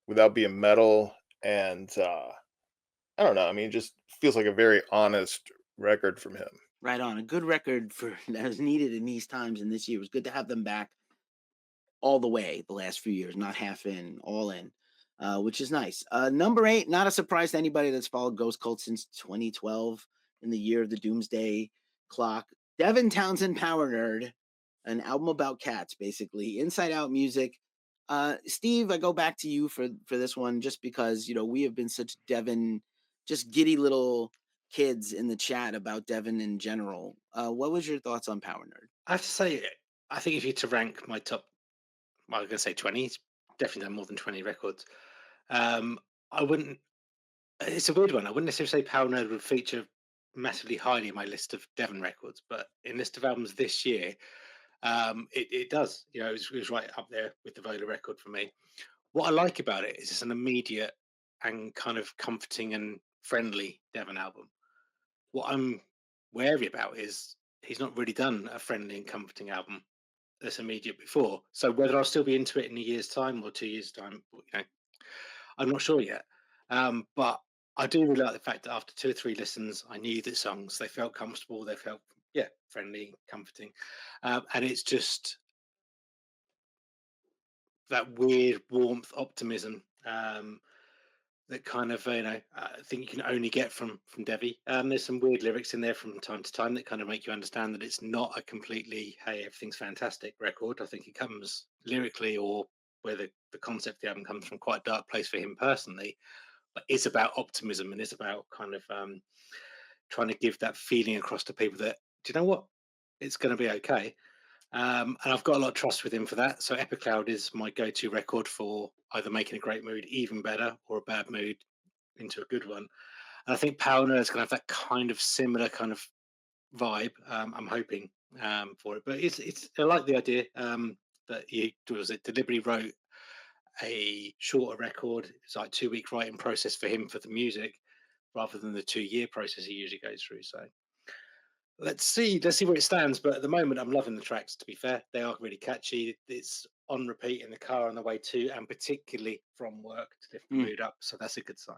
without being metal. And I don't know. I mean, it just feels like a very honest record from him. Right on. A good record that was needed in these times and this year. It was good to have them back all the way the last few years, not half in, all in, which is nice. Number 8, not a surprise to anybody that's followed Ghost Cult since 2012, in the year of the Doomsday Clock. Devin Townsend, Power Nerd, an album about cats, basically. Inside Out music. Steve, I go back to you for this one, just because, we have been such Devin, just giddy little kids in the chat about Devin in general. What was your thoughts on Power Nerd? I have to say, I think if you to rank my top, well, I'm going to say 20, it's definitely done more than 20 records. I wouldn't, it's a weird one. I wouldn't necessarily say Power Nerd would feature massively highly in my list of Devon records, but in list of albums this year, it does. It was right up there with the Vola record for me. What I like about it is it's an immediate and kind of comforting and friendly Devon album. What I'm wary about is he's not really done a friendly and comforting album that's immediate before. So whether I'll still be into it in a year's time or 2 years' time, I'm not sure yet. But I do really like the fact that after 2 or 3 listens, I knew the songs. They felt comfortable. They felt, friendly, comforting. And it's just that weird warmth, optimism that kind of, I think you can only get from Devi. There's some weird lyrics in there from time to time that kind of make you understand that it's not a completely, hey, everything's fantastic record. I think it comes lyrically, or where the concept of the album comes from, quite a dark place for him personally, but it's about optimism, and it's about kind of trying to give that feeling across to people that, do you know what, it's going to be okay. And I've got a lot of trust with him for that. So Epic Cloud is my go-to record for either making a great mood even better or a bad mood into a good one. And I think Power Nerd is going to have that kind of similar kind of vibe. I'm hoping for it, but it's I like the idea that he deliberately wrote a shorter record. It's like 2-week writing process for him for the music rather than the 2-year process he usually goes through. So let's see where it stands. But at the moment, I'm loving the tracks. To be fair, they are really catchy. It's on repeat in the car on the way to, and particularly from work to lift the mood up. So that's a good sign.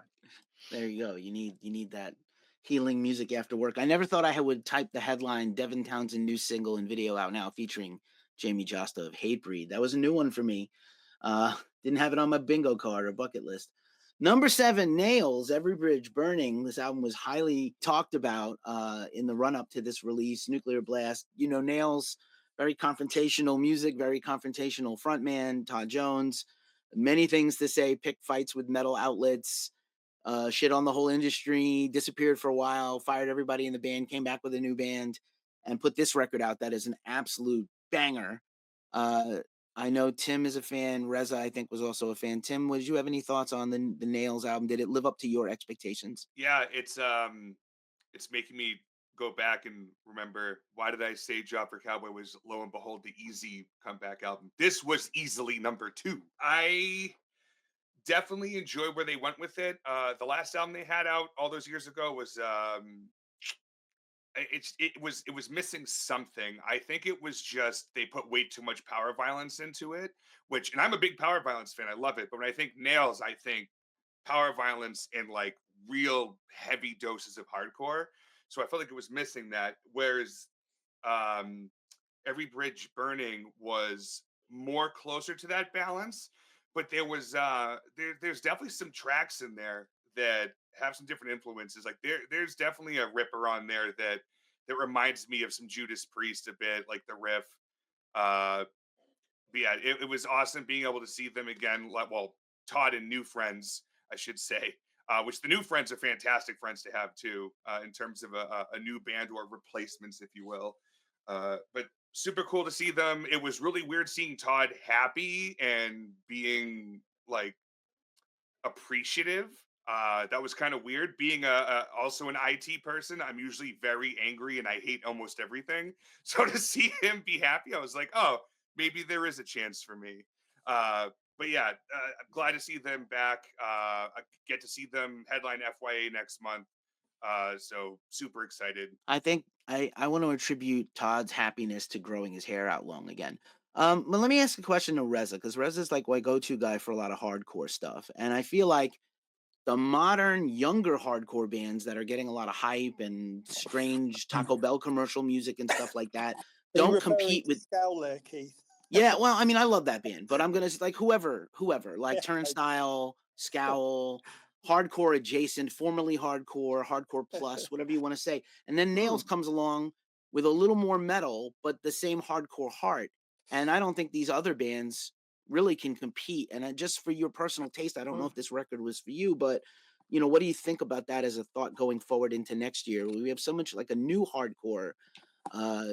There you go. You need that healing music after work. I never thought I would type the headline Devin Townsend new single and video out now featuring Jamie Josta of Hatebreed. That was a new one for me. Didn't have it on my bingo card or bucket list. Number 7, Nails, Every Bridge Burning. This album was highly talked about in the run-up to this release, Nuclear Blast. You know, Nails, very confrontational music, very confrontational frontman, Todd Jones. Many things to say, pick fights with metal outlets, shit on the whole industry, disappeared for a while, fired everybody in the band, came back with a new band, and put this record out that is an absolute banger. I know Tim is a fan. Reza, I think, was also a fan. Tim, did you have any thoughts on the Nails album? Did it live up to your expectations? Yeah, it's making me go back and remember, why did I say Job for Cowboy was, lo and behold, the easy comeback album. This was easily number 2. I definitely enjoy where they went with it. The last album they had out all those years ago was it was missing something. I think it was just they put way too much power violence into it, which, and I'm a big power violence fan. I love it. But when I think Nails, I think power violence and like real heavy doses of hardcore. So I felt like it was missing that. Whereas Every Bridge Burning was more closer to that balance. But there was there's definitely some tracks in there that have some different influences. Like there's definitely a ripper on there that reminds me of some Judas Priest a bit, like the riff. But yeah, it was awesome being able to see them again. Well, Todd and new friends, I should say. Which the new friends are fantastic friends to have too, in terms of a new band or replacements, if you will. But super cool to see them. It was really weird seeing Todd happy and being like appreciative. That was kind of weird. Being also an IT person, I'm usually very angry and I hate almost everything. So to see him be happy, I was like, oh, maybe there is a chance for me. But yeah, I'm glad to see them back. I get to see them headline FYA next month. So super excited. I think I want to attribute Todd's happiness to growing his hair out long again. But let me ask a question to Reza, because Reza's like my go-to guy for a lot of hardcore stuff. And I feel like the modern, younger hardcore bands that are getting a lot of hype and strange Taco Bell commercial music and stuff like that don't compete with Scowl there, Keith. Yeah, well, I mean, I love that band, but I'm gonna like whoever, like Turnstile, Scowl, hardcore adjacent, formerly hardcore plus, whatever you want to say. And then Nails comes along with a little more metal, but the same hardcore heart. And I don't think these other bands really can compete. And just for your personal taste, I don't know if this record was for you, but what do you think about that as a thought going forward into next year? We have so much like a new hardcore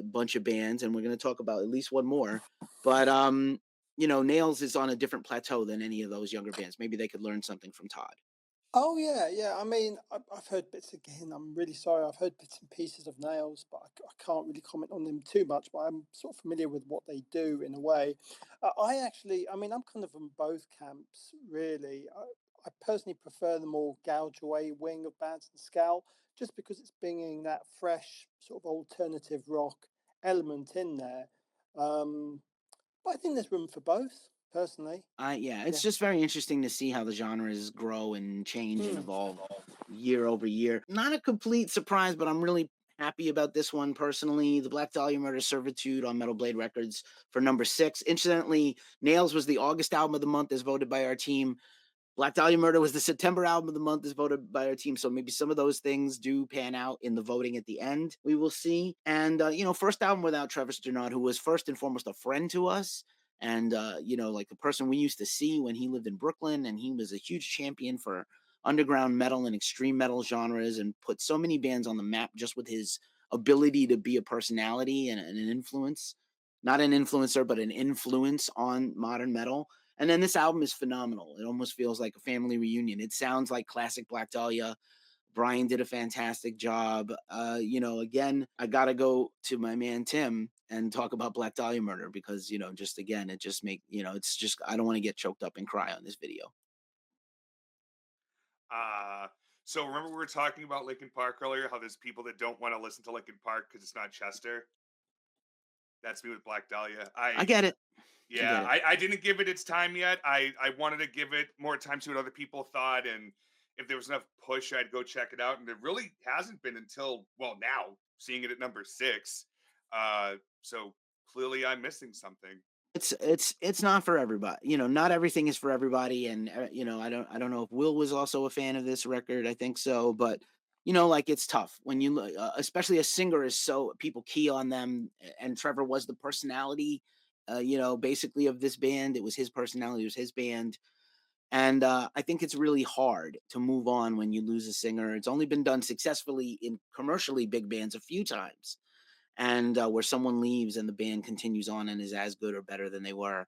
bunch of bands, and we're going to talk about at least one more. But Nails is on a different plateau than any of those younger bands. Maybe they could learn something from Todd. Oh yeah. I mean, I've heard bits again. I'm really sorry. I've heard bits and pieces of Nails, but I can't really comment on them too much. But I'm sort of familiar with what they do in a way. I mean, I'm kind of on both camps really. I personally prefer the more gouge away wing of bands and Scowl, just because it's bringing that fresh sort of alternative rock element in there. But I think there's room for both, personally. It's just very interesting to see how the genres grow and change and evolve year over year. Not a complete surprise, but I'm really happy about this one personally. The Black Dahlia Murder Servitude on Metal Blade Records for number 6. Incidentally, Nails was the August album of the month as voted by our team. Black Dahlia Murder was the September album of the month as voted by our team. So maybe some of those things do pan out in the voting at the end. We will see. And, first album without Trevor Sternad, who was first and foremost a friend to us. And, like the person we used to see when he lived in Brooklyn. And he was a huge champion for underground metal and extreme metal genres and put so many bands on the map just with his ability to be a personality and an influence. Not an influencer, but an influence on modern metal. And then this album is phenomenal. It almost feels like a family reunion. It sounds like classic Black Dahlia. Brian did a fantastic job. Again, I got to go to my man Tim and talk about Black Dahlia Murder because, just again, it just it's just, I don't want to get choked up and cry on this video. So remember we were talking about Linkin Park earlier, how there's people that don't want to listen to Linkin Park because it's not Chester. That's me with Black Dahlia. I get it. Yeah, I didn't give it its time yet. I wanted to give it more time to what other people thought, and if there was enough push, I'd go check it out. And there really hasn't been until, well, now, seeing it at number 6. So clearly I'm missing something. It's not for everybody. Not everything is for everybody. And I don't know if Wil was also a fan of this record. I think so, but it's tough when you especially a singer is so people key on them, and Trevor was the personality, basically of this band. It was his personality, it was his band. And I think it's really hard to move on when you lose a singer. It's only been done successfully in commercially big bands a few times, and where someone leaves and the band continues on and is as good or better than they were.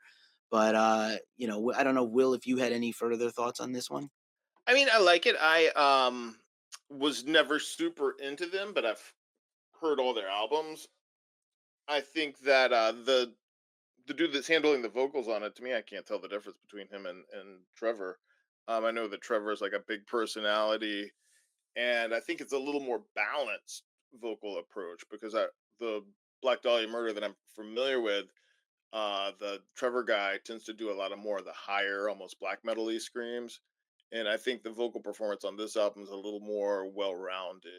But I don't know, Wil, if you had any further thoughts on this one. I mean, I like it. I was never super into them, but I've heard all their albums. I think that the dude that's handling the vocals on it, to me, I can't tell the difference between him and Trevor. I know that Trevor is like a big personality, and I think it's a little more balanced vocal approach because the Black Dahlia Murder that I'm familiar with, the Trevor guy tends to do a lot of more of the higher, almost black metal-y screams, and I think the vocal performance on this album is a little more well-rounded,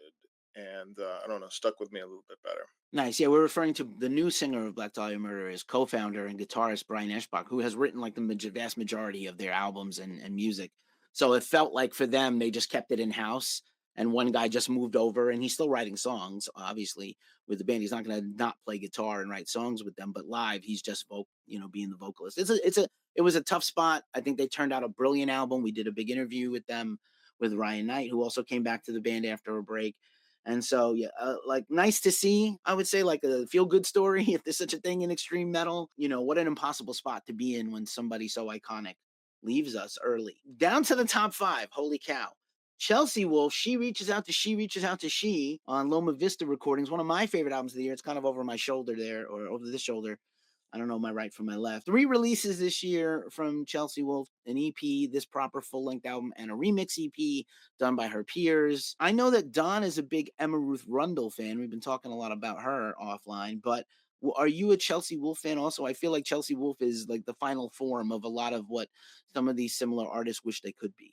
and I don't know, stuck with me a little bit better. Nice. Yeah, we're referring to the new singer of Black Dahlia Murder as co-founder and guitarist Brian Eschbach, who has written like the vast majority of their albums and music. So it felt like for them, they just kept it in-house. And one guy just moved over, and he's still writing songs, obviously, with the band. He's not going to not play guitar and write songs with them, but live, he's just being the vocalist. It was a tough spot. I think they turned out a brilliant album. We did a big interview with them with Ryan Knight, who also came back to the band after a break. And so, yeah, nice to see, I would say, like a feel-good story, if there's such a thing in extreme metal. What an impossible spot to be in when somebody so iconic leaves us early. Down to the top 5. Holy cow. Chelsea Wolfe, She Reaches Out to She on Loma Vista Recordings. One of my favorite albums of the year. It's kind of over my shoulder there, or over this shoulder. I don't know my right from my left. 3 releases this year from Chelsea Wolfe, an EP, this proper full-length album, and a remix EP done by her peers. I know that Don is a big Emma Ruth Rundle fan. We've been talking a lot about her offline, but are you a Chelsea Wolfe fan also? I feel like Chelsea Wolfe is like the final form of a lot of what some of these similar artists wish they could be.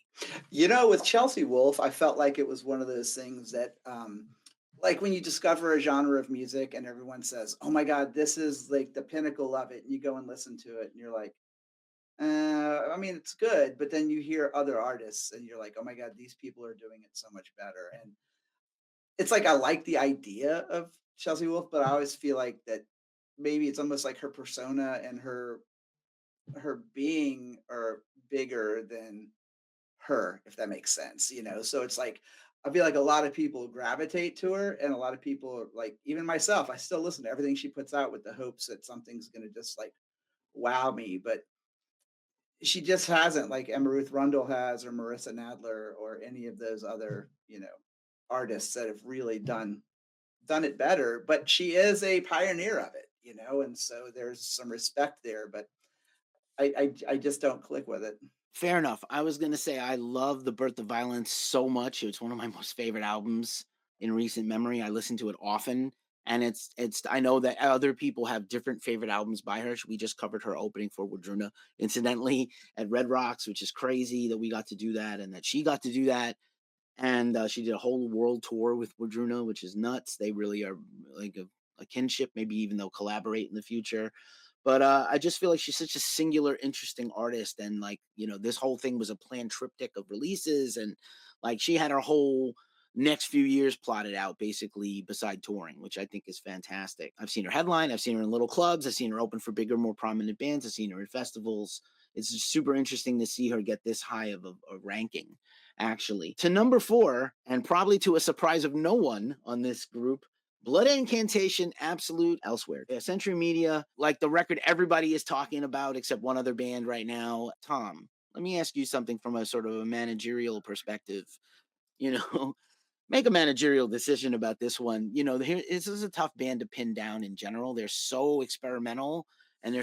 With Chelsea Wolfe, I felt like it was one of those things that like when you discover a genre of music and everyone says, "Oh my God, this is like the pinnacle of it," and you go and listen to it, and you're like, I mean, it's good, but then you hear other artists, and you're like, "Oh my God, these people are doing it so much better." And it's like I like the idea of Chelsea Wolfe, but I always feel like that maybe it's almost like her persona and her being are bigger than her, if that makes sense. So it's like I feel like a lot of people gravitate to her, and a lot of people, like even myself, I still listen to everything she puts out with the hopes that something's going to just like wow me, but she just hasn't, like Emma Ruth Rundle has, or Marissa Nadler, or any of those other artists that have really done it better. But she is a pioneer of it, and so there's some respect there, but I just don't click with it. Fair enough. I was going to say I love The Birth of Violence so much. It's one of my most favorite albums in recent memory. I listen to it often, and it's I know that other people have different favorite albums by her. We just covered her opening for Wardruna, incidentally, at Red Rocks, which is crazy that we got to do that and that she got to do that. And she did a whole world tour with Wardruna, which is nuts. They really are like a kinship. Maybe even they'll collaborate in the future. But I just feel like she's such a singular, interesting artist. And like, this whole thing was a planned triptych of releases. And like she had her whole next few years plotted out basically beside touring, which I think is fantastic. I've seen her headline. I've seen her in little clubs. I've seen her open for bigger, more prominent bands. I've seen her in festivals. It's super interesting to see her get this high of a ranking. actually. To number 4, and probably to a surprise of no one on this group, Blood Incantation, Absolute, Elsewhere. Century Media, like the record everybody is talking about except one other band right now. Tom, let me ask you something from a sort of a managerial perspective. You know, make a managerial decision about this one. You know, this is a tough band to pin down in general. They're so experimental and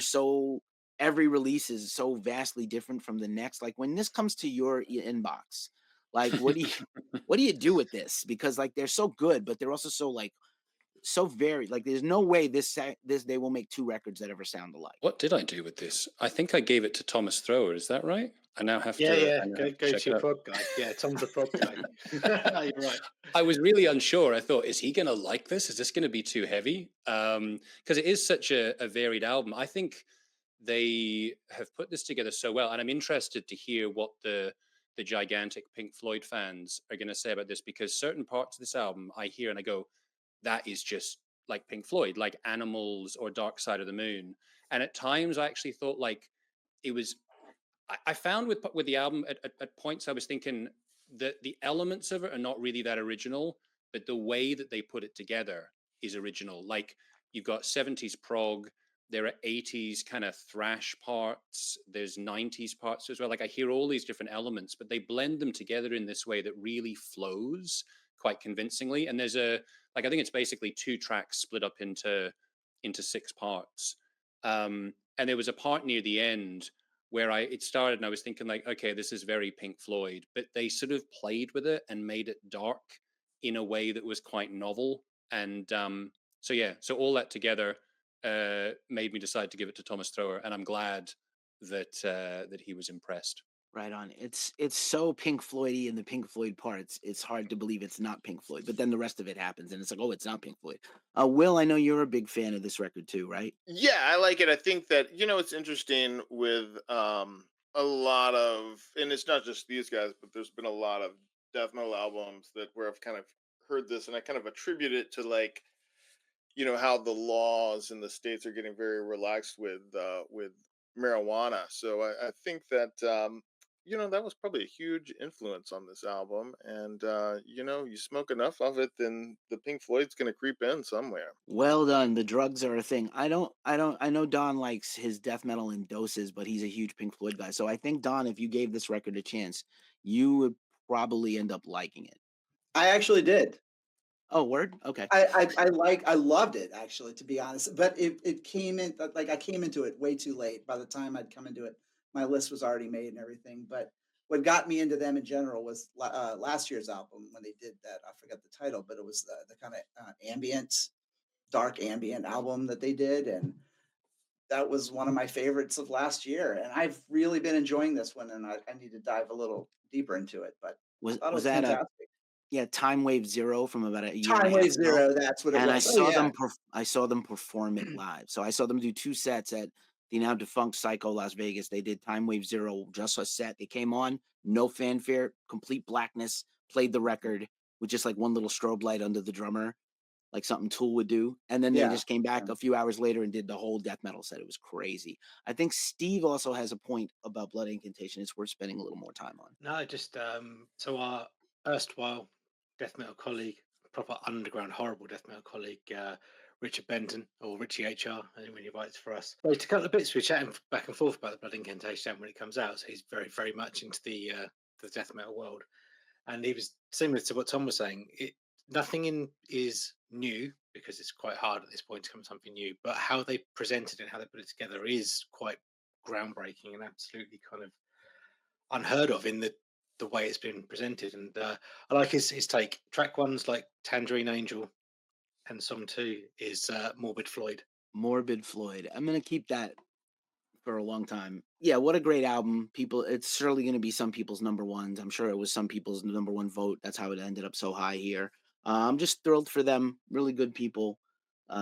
every release is so vastly different from the next. Like when this comes to your inbox, like what do you do with this? Because like they're so good, but they're also so varied. Like there's no way this they will make 2 records that ever sound alike. What did I do with this? I think I gave it to Thomas Thrower. Is that right? I now have to. Yeah. Go to your prod guy. Yeah, Tom's the prod guy. You're right. I was really unsure. I thought, is he going to like this? Is this going to be too heavy? Because it is such a varied album. I think they have put this together so well, and I'm interested to hear what the gigantic Pink Floyd fans are going to say about this, because certain parts of this album I hear and I go, that is just like Pink Floyd, like Animals or Dark Side of the Moon. And at times I actually thought like it was, I found with the album at points I was thinking that the elements of it are not really that original, but the way that they put it together is original. Like you've got 70s prog, there are 80s kind of thrash parts, there's 90s parts as well. Like I hear all these different elements, but they blend them together in this way that really flows quite convincingly. And there's I think it's basically 2 tracks split up into 6 parts. And there was a part near the end where it started and I was thinking like, okay, this is very Pink Floyd, but they sort of played with it and made it dark in a way that was quite novel. And so all that together made me decide to give it to Thomas Thrower, and I'm glad that he was impressed. Right on. It's so Pink Floydy in the Pink Floyd parts. It's hard to believe it's not Pink Floyd, but then the rest of it happens, and it's like, oh, it's not Pink Floyd. Will, I know you're a big fan of this record too, right? Yeah, I like it. I think that it's interesting with a lot of, and it's not just these guys, but there's been a lot of death metal albums where I've kind of heard this, and I kind of attribute it to like how the laws in the states are getting very relaxed with marijuana. So I think that that was probably a huge influence on this album. And you smoke enough of it, then the Pink Floyd's going to creep in somewhere. Well done. The drugs are a thing. I know Don likes his death metal in doses, but he's a huge Pink Floyd guy. So I think, Don, if you gave this record a chance, you would probably end up liking it. I actually did. Oh, word? Okay. I loved it, actually, to be honest. But it came in, like I came into it way too late. By the time I'd come into it, my list was already made and everything. But what got me into them in general was last year's album when they did that. I forgot the title, but it was the kind of dark ambient album that they did. And that was one of my favorites of last year. And I've really been enjoying this one, and I need to dive a little deeper into it. But Was I thought it was that fantastic. Time Wave Zero from about a year Time and a half Wave ago? Zero, that's what it And was. I saw them perform it live. So I saw them do 2 sets at the now defunct Psycho Las Vegas. They did Time Wave Zero, just a set. They came on, no fanfare, complete blackness, played the record with just like one little strobe light under the drummer, like something Tool would do. And then they Yeah. just came back a few hours later and did the whole death metal set. It was crazy. I think Steve also has a point about Blood Incantation. It's worth spending a little more time on. No, just so our erstwhile death metal colleague, proper underground horrible death metal colleague, Richard Benton, or Richie HR, when he writes for us. Well, to cut the bits, we're chatting back and forth about the Blood Incantation when it comes out, so he's very, very much into the death metal world. And he was similar to what Tom was saying. Nothing is new, because it's quite hard at this point to come with something new, but how they presented it, how they put it together is quite groundbreaking and absolutely kind of unheard of in the way it's been presented. And I like his take. Track 1's like Tangerine Angel, and song 2 is Morbid Floyd. Morbid Floyd. I'm gonna keep that for a long time. Yeah, what a great album. It's certainly gonna be some people's number ones. I'm sure it was some people's number 1 vote. That's how it ended up so high here. I'm just thrilled for them. Really good people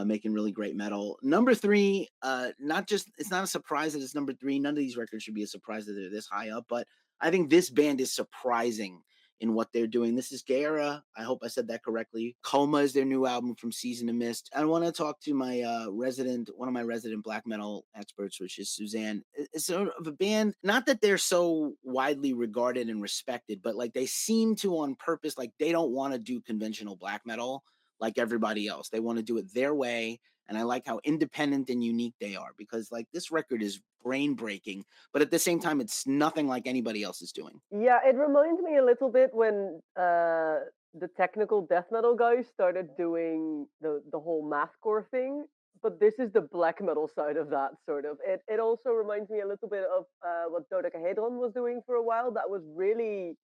making really great metal. Number 3, it's not a surprise that it's number 3. None of these records should be a surprise that they're this high up, but I think this band is surprising in what they're doing. This is Guerra. I hope I said that correctly. Coma is their new album from Season of Mist. I want to talk to my one of my resident black metal experts, which is Susanne. It's sort of a band, not that they're so widely regarded and respected, but like they seem to on purpose, like they don't want to do conventional black metal like everybody else. They want to do it their way. And I like how independent and unique they are, because like this record is brain breaking, but at the same time, it's nothing like anybody else is doing. Yeah, it reminds me a little bit when the technical death metal guys started doing the whole mathcore thing. But this is the black metal side of that, sort of. It also reminds me a little bit of what Dodecahedron was doing for a while. That was really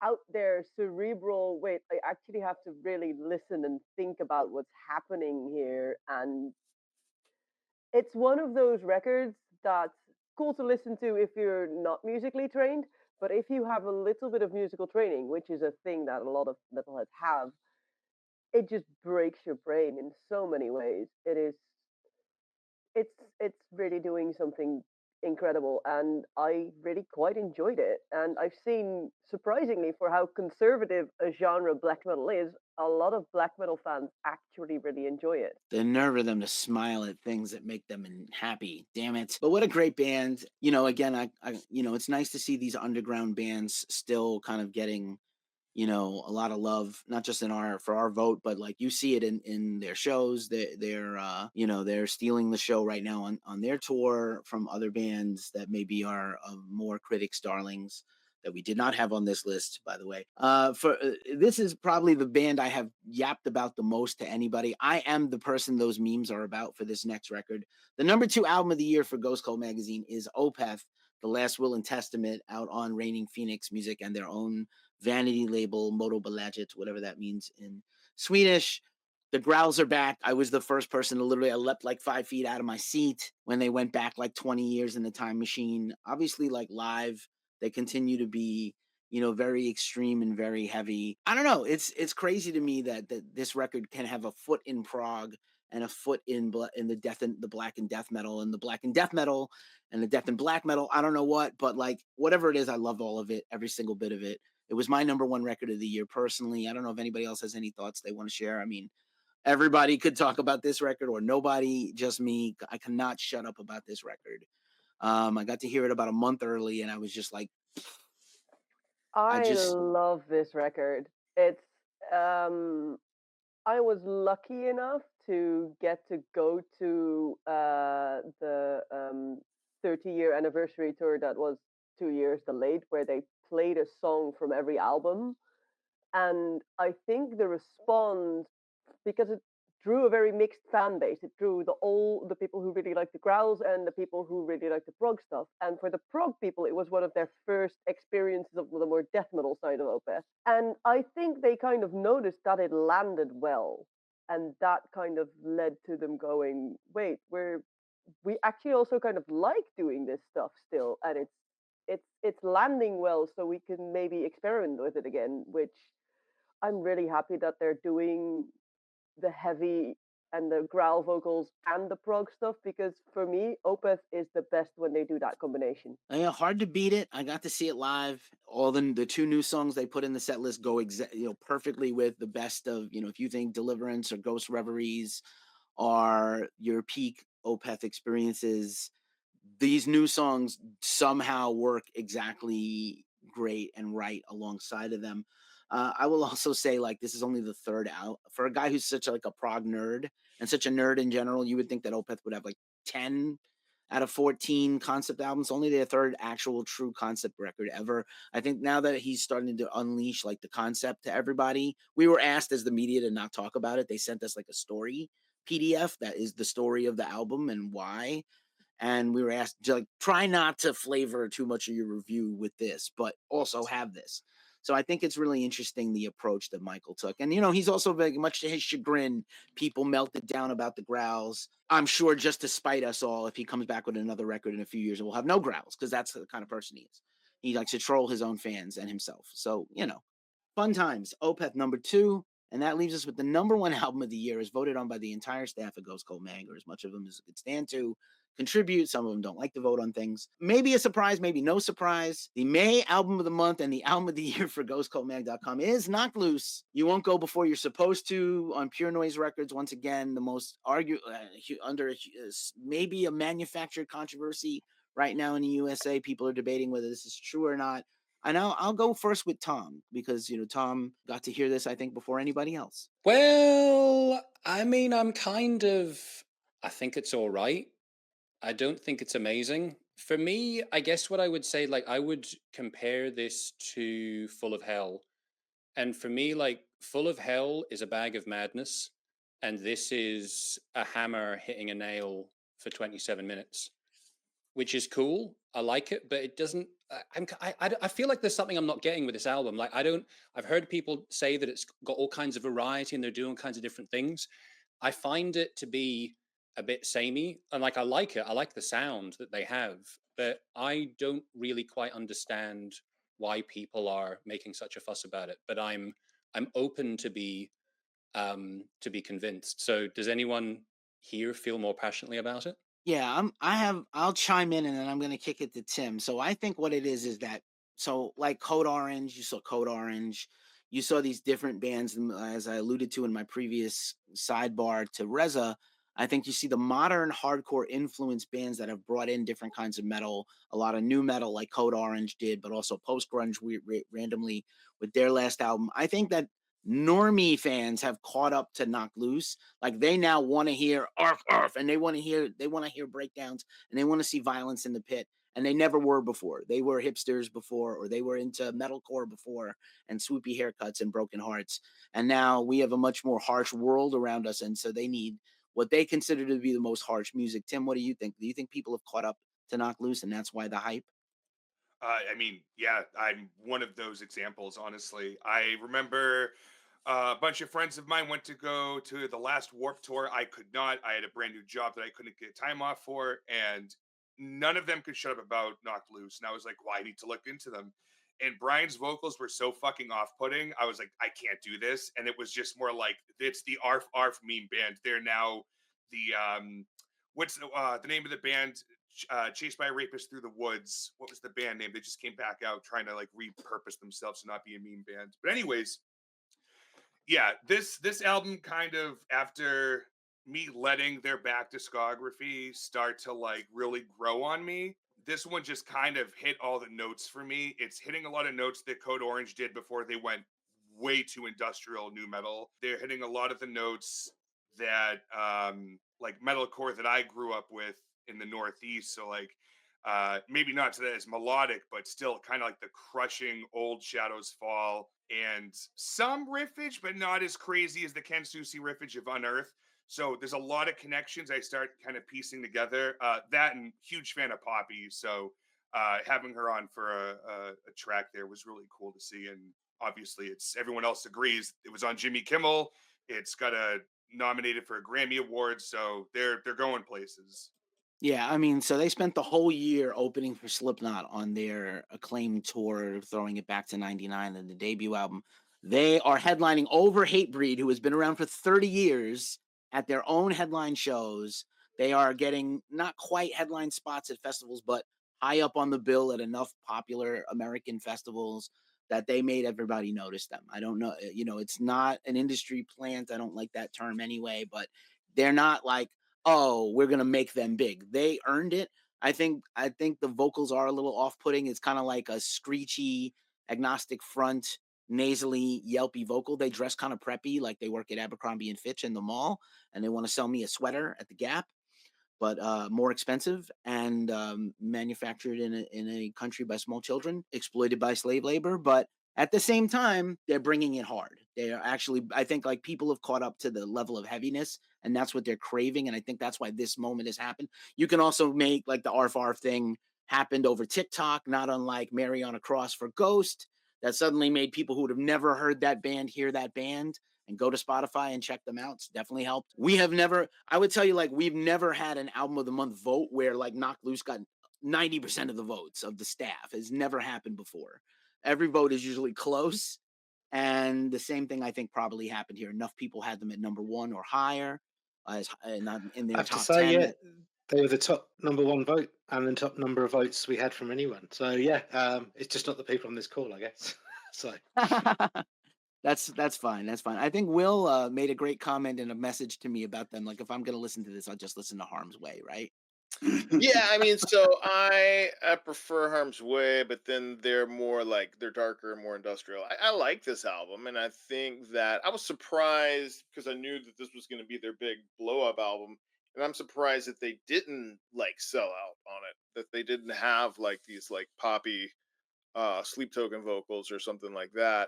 out there, cerebral. Wait, I actually have to really listen and think about what's happening here. And it's one of those records that's cool to listen to if you're not musically trained. But if you have a little bit of musical training, which is a thing that a lot of metalheads have, it just breaks your brain in so many ways. It's really doing something incredible, and I really quite enjoyed it. And I've seen, surprisingly, for how conservative a genre black metal is, a lot of black metal fans actually really enjoy it. The nerve of them to smile at things that make them happy. Damn it. But what a great band. You know, again, I it's nice to see these underground bands still kind of getting, a lot of love, not just for our vote, but like you see it in their shows. They're stealing the show right now on their tour from other bands that maybe are more critics' darlings that we did not have on this list, by the way. This is probably the band I have yapped about the most to anybody. I am the person those memes are about for this next record. The number 2 album of the year for Ghost Cult magazine is Opeth, The Last Will and Testament, out on Reigning Phoenix Music and their own vanity label, Moto Balaget, whatever that means in Swedish. The growls are back. I was the first person to I leapt like 5 feet out of my seat when they went back like 20 years in the time machine. Obviously, like live, they continue to be, very extreme and very heavy. I don't know. It's crazy to me that this record can have a foot in prog and a foot in the black and death metal, and the black and death metal and the death and black metal. I don't know what, but like whatever it is, I loved all of it, every single bit of it. It was my number 1 record of the year personally. I don't know if anybody else has any thoughts they want to share. I mean, everybody could talk about this record, or nobody, just me. I cannot shut up about this record. I got to hear it about a month early, and I was just like, I love this record. It's I was lucky enough to get to go to the 30-year anniversary tour that was 2 years delayed, where they played a song from every album. And I think the response, because it drew a very mixed fan base. It drew the people who really like the growls and the people who really like the prog stuff. And for the prog people, it was one of their first experiences of the more death metal side of Opeth. And I think they kind of noticed that it landed well. And that kind of led to them going, wait, we actually also kind of like doing this stuff still, and it's landing well, so we can maybe experiment with it again, which I'm really happy that they're doing the heavy and the growl vocals and the prog stuff, because for me, Opeth is the best when they do that combination. Yeah, hard to beat it. I got to see it live. All the 2 new songs they put in the set list go perfectly with the best of, if you think Deliverance or Ghost Reveries are your peak Opeth experiences, these new songs somehow work exactly great and right alongside of them. I will also say, like, this is only the 3rd out for a guy who's such a prog nerd and such a nerd in general. You would think that Opeth would have like 10 out of 14 concept albums. Only their 3rd actual true concept record ever. I think now that he's starting to unleash like the concept to everybody, we were asked as the media to not talk about it. They sent us like a story PDF that is the story of the album and why. And we were asked to try not to flavor too much of your review with this, but also have this. So I think it's really interesting, the approach that Michael took. And, he's also very much to his chagrin, people melted down about the growls. I'm sure just to spite us all, if he comes back with another record in a few years, we'll have no growls, because that's the kind of person he is. He likes to troll his own fans and himself. So, fun times. Opeth number 2. And that leaves us with the number one album of the year, as voted on by the entire staff of Ghost Cold Mag, or as much of them as it could stand to contribute. Some of them don't like to vote on things. Maybe a surprise, maybe no surprise. The May album of the month and the album of the year for ghostcoldmag.com is Knocked Loose. You Won't Go Before You're Supposed to on Pure Noise Records. Once again, the most under maybe a manufactured controversy right now in the USA. People are debating whether this is true or not. And I'll go first with Tom, because Tom got to hear this, I think, before anybody else. Well, I mean, I think it's all right. I don't think it's amazing. For me, I guess what I would say, like, I would compare this to Full of Hell. And for me, like, Full of Hell is a bag of madness, and this is a hammer hitting a nail for 27 minutes, which is cool. I like it, but it doesn't. I feel like there's something I'm not getting with this album. Like, I've heard people say that it's got all kinds of variety and they're doing all kinds of different things. I find it to be a bit samey, and like, I like it. I like the sound that they have, but I don't really quite understand why people are making such a fuss about it. But I'm open to be convinced. So does anyone here feel more passionately about it? Yeah, I'll chime in, and then I'm going to kick it to Tim. So I think what it is that, so like Code Orange, you saw Code Orange, you saw these different bands, as I alluded to in my previous sidebar to Reza. I think you see the modern hardcore influence bands that have brought in different kinds of metal, a lot of new metal like Code Orange did, but also post grunge randomly with their last album. I think that normie fans have caught up to Knock Loose. Like, they now want to hear arf arf, and they want to hear breakdowns, and they want to see violence in the pit, and they never were before. They were hipsters before, or they were into metalcore before, and swoopy haircuts and broken hearts. And now we have a much more harsh world around us, and so they need what they consider to be the most harsh music. Tim, what do you think? Do you think people have caught up to Knock Loose, and that's why the hype? I mean, yeah, I'm one of those examples, honestly. I remember a bunch of friends of mine went to go to the last Warp Tour. I could not. I had a brand new job that I couldn't get time off for, and none of them could shut up about Knocked Loose. And I was like, well, I need to look into them. And Brian's vocals were so fucking off-putting. I was like, I can't do this. And it was just more like, it's the Arf Arf meme band. They're now the what's the name of the band? Chased by a Rapist Through the Woods. What was the band name? They just came back out trying to like repurpose themselves to not be a meme band. But anyways, yeah, this album kind of, after me letting their back discography start to like really grow on me, this one just kind of hit all the notes for me. It's hitting a lot of notes that Code Orange did before they went way too industrial new metal. They're hitting a lot of the notes that like metalcore that I grew up with in the Northeast. So like maybe not to that as melodic, but still kind of like the crushing old Shadows Fall, and some riffage, but not as crazy as the Ken Susi riffage of Unearth. So there's a lot of connections I start kind of piecing together. That, and huge fan of Poppy. So having her on for a track there was really cool to see. And obviously, it's, everyone else agrees. It was on Jimmy Kimmel. It's got a nominated for a Grammy Award. So they're going places. Yeah, I mean, so they spent the whole year opening for Slipknot on their acclaimed tour, throwing it back to '99 and the debut album. They are headlining over Hatebreed, who has been around for 30 years, at their own headline shows. They are getting not quite headline spots at festivals, but high up on the bill at enough popular American festivals that they made everybody notice them. I don't know, it's not an industry plant. I don't like that term anyway, but they're not like, oh, we're gonna make them big. They earned it. I think the vocals are a little off-putting. It's kind of like a screechy, agnostic front, nasally, yelpy vocal. They dress kind of preppy, like they work at Abercrombie and Fitch in the mall, and they want to sell me a sweater at the Gap, but more expensive, and manufactured in a country by small children, exploited by slave labor. But at the same time, they're bringing it hard. They are actually, I think, like, people have caught up to the level of heaviness, and that's what they're craving. And I think that's why this moment has happened. You can also make like the arf arf thing happened over TikTok, not unlike Mary on a Cross for Ghost, that suddenly made people who would have never heard that band hear that band and go to Spotify and check them out. It's definitely helped. We have never, I would tell you, like, we've never had an album of the month vote where like Knock Loose got 90% of the votes of the staff. Has never happened before. Every vote is usually close. And the same thing I think probably happened here. Enough people had them at number 1 or higher, not in I their have to top say, 10. yeah, they were the top number 1 vote and the top number of votes we had from anyone. So yeah, it's just not the people on this call, I guess. So That's fine. That's fine. I think Will made a great comment and a message to me about them. Like, if I'm going to listen to this, I'll just listen to Harm's Way, right? Yeah, I mean, so I prefer Harm's Way, but then they're more like they're darker and more industrial. I like this album, and I think that I was surprised because I knew that this was going to be their big blow up album, and I'm surprised that they didn't like sell out on it. That they didn't have like these like poppy sleep token vocals or something like that.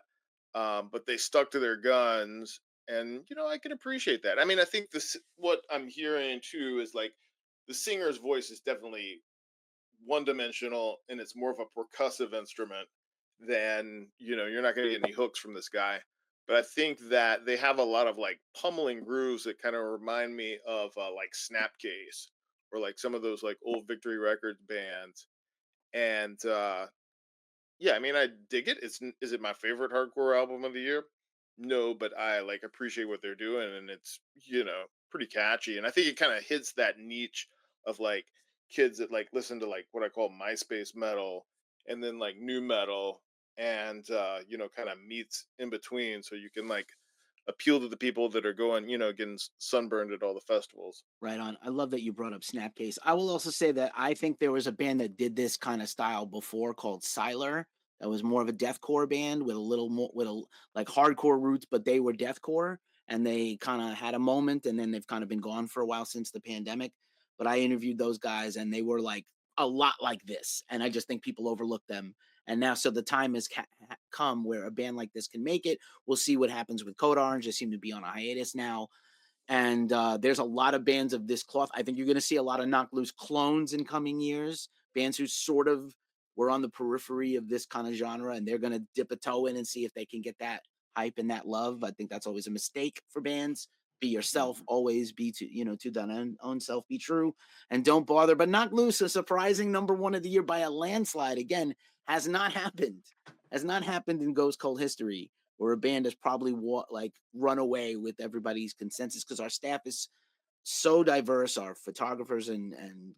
But they stuck to their guns, and I can appreciate that. I mean, I think this what I'm hearing too is like the singer's voice is definitely one dimensional, and it's more of a percussive instrument than you're not going to get any hooks from this guy. But I think that they have a lot of like pummeling grooves that kind of remind me of like Snapcase or like some of those like old Victory Records bands. And yeah, I mean, I dig it. Is it my favorite hardcore album of the year? No, but I like appreciate what they're doing, and it's pretty catchy. And I think it kind of hits that niche of like kids that like listen to like what I call MySpace metal, and then like new metal, and kind of meets in between, so you can like appeal to the people that are going, getting sunburned at all the festivals. Right on. I love that you brought up Snapcase. I will also say that I think there was a band that did this kind of style before called Siler. That was more of a deathcore band with a little more with a like hardcore roots, but they were deathcore, and they kind of had a moment, and then they've kind of been gone for a while since the pandemic. But I interviewed those guys, and they were like a lot like this, and I just think people overlook them. And now, so the time has come where a band like this can make it. We'll see what happens with Code Orange. They seem to be on a hiatus now, and there's a lot of bands of this cloth. I think you're going to see a lot of Knock Loose clones in coming years, bands who sort of were on the periphery of this kind of genre, and they're going to dip a toe in and see if they can get that hype and that love. I think that's always a mistake for bands. Be yourself, always be to thine own self, be true, and don't bother. But Knock Loose, a surprising number 1 of the year by a landslide, again, has not happened. Has not happened in Ghost Cold history, where a band has probably run away with everybody's consensus, because our staff is so diverse, our photographers and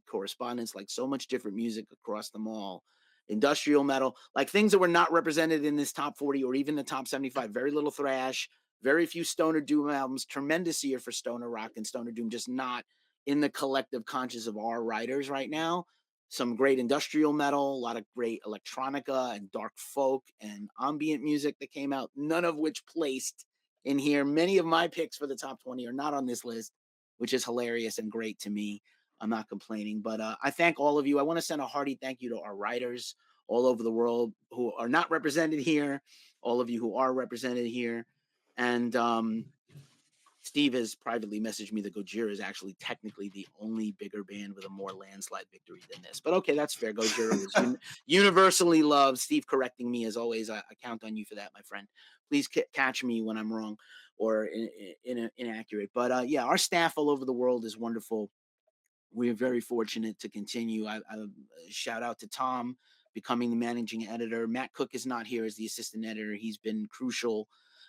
correspondents, like so much different music across them all. Industrial metal, like things that were not represented in this top 40 or even the top 75. Very little thrash, very few stoner doom albums. Tremendous year for stoner rock and stoner doom, just not in the collective conscious of our writers right now. Some great industrial metal, a lot of great electronica and dark folk and ambient music that came out, none of which placed in here. Many of my picks for the top 20 are not on this list, which is hilarious and great to me. I'm not complaining, but I thank all of you. I want to send a hearty thank you to our writers all over the world who are not represented here, all of you who are represented here. And Steve has privately messaged me that Gojira is actually technically the only bigger band with a more landslide victory than this. But okay, that's fair. Gojira was universally loved. Steve correcting me as always. I count on you for that, my friend. Please catch me when I'm wrong or inaccurate. But yeah, our staff all over the world is wonderful. We're very fortunate to continue. I shout out to Tom becoming the managing editor. Matt Cook is not here as the assistant editor. He's been crucial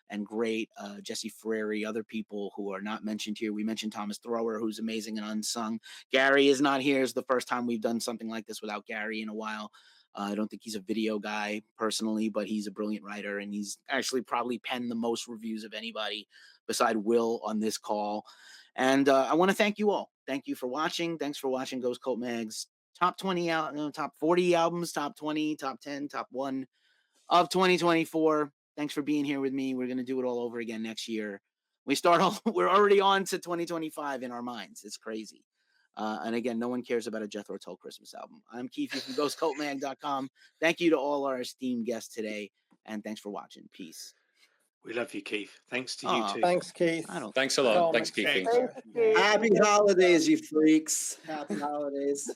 and great. Jesse Ferreri, other people who are not mentioned here. We mentioned Thomas Thrower, who's amazing and unsung. Gary is not here. It's the first time we've done something like this without Gary in a while. I don't think he's a video guy personally, but he's a brilliant writer, and he's actually probably penned the most reviews of anybody beside Will on this call. And I want to thank you all. Thank you for watching. Thanks for watching Ghost Cult Mag's top 20 top 40 albums, top 20, top 10, top 1 of 2024. Thanks for being here with me. We're going to do it all over again next year. We're already on to 2025 in our minds. It's crazy. And again, no one cares about a Jethro Tull Christmas album. I'm Keefy from ghostcultmag.com. Thank you to all our esteemed guests today, and thanks for watching. Peace. we love you, Keith. Thanks to you too. Thanks, Keith. Thanks a lot. Thanks, Keefy. Happy holidays, you freaks. Happy holidays.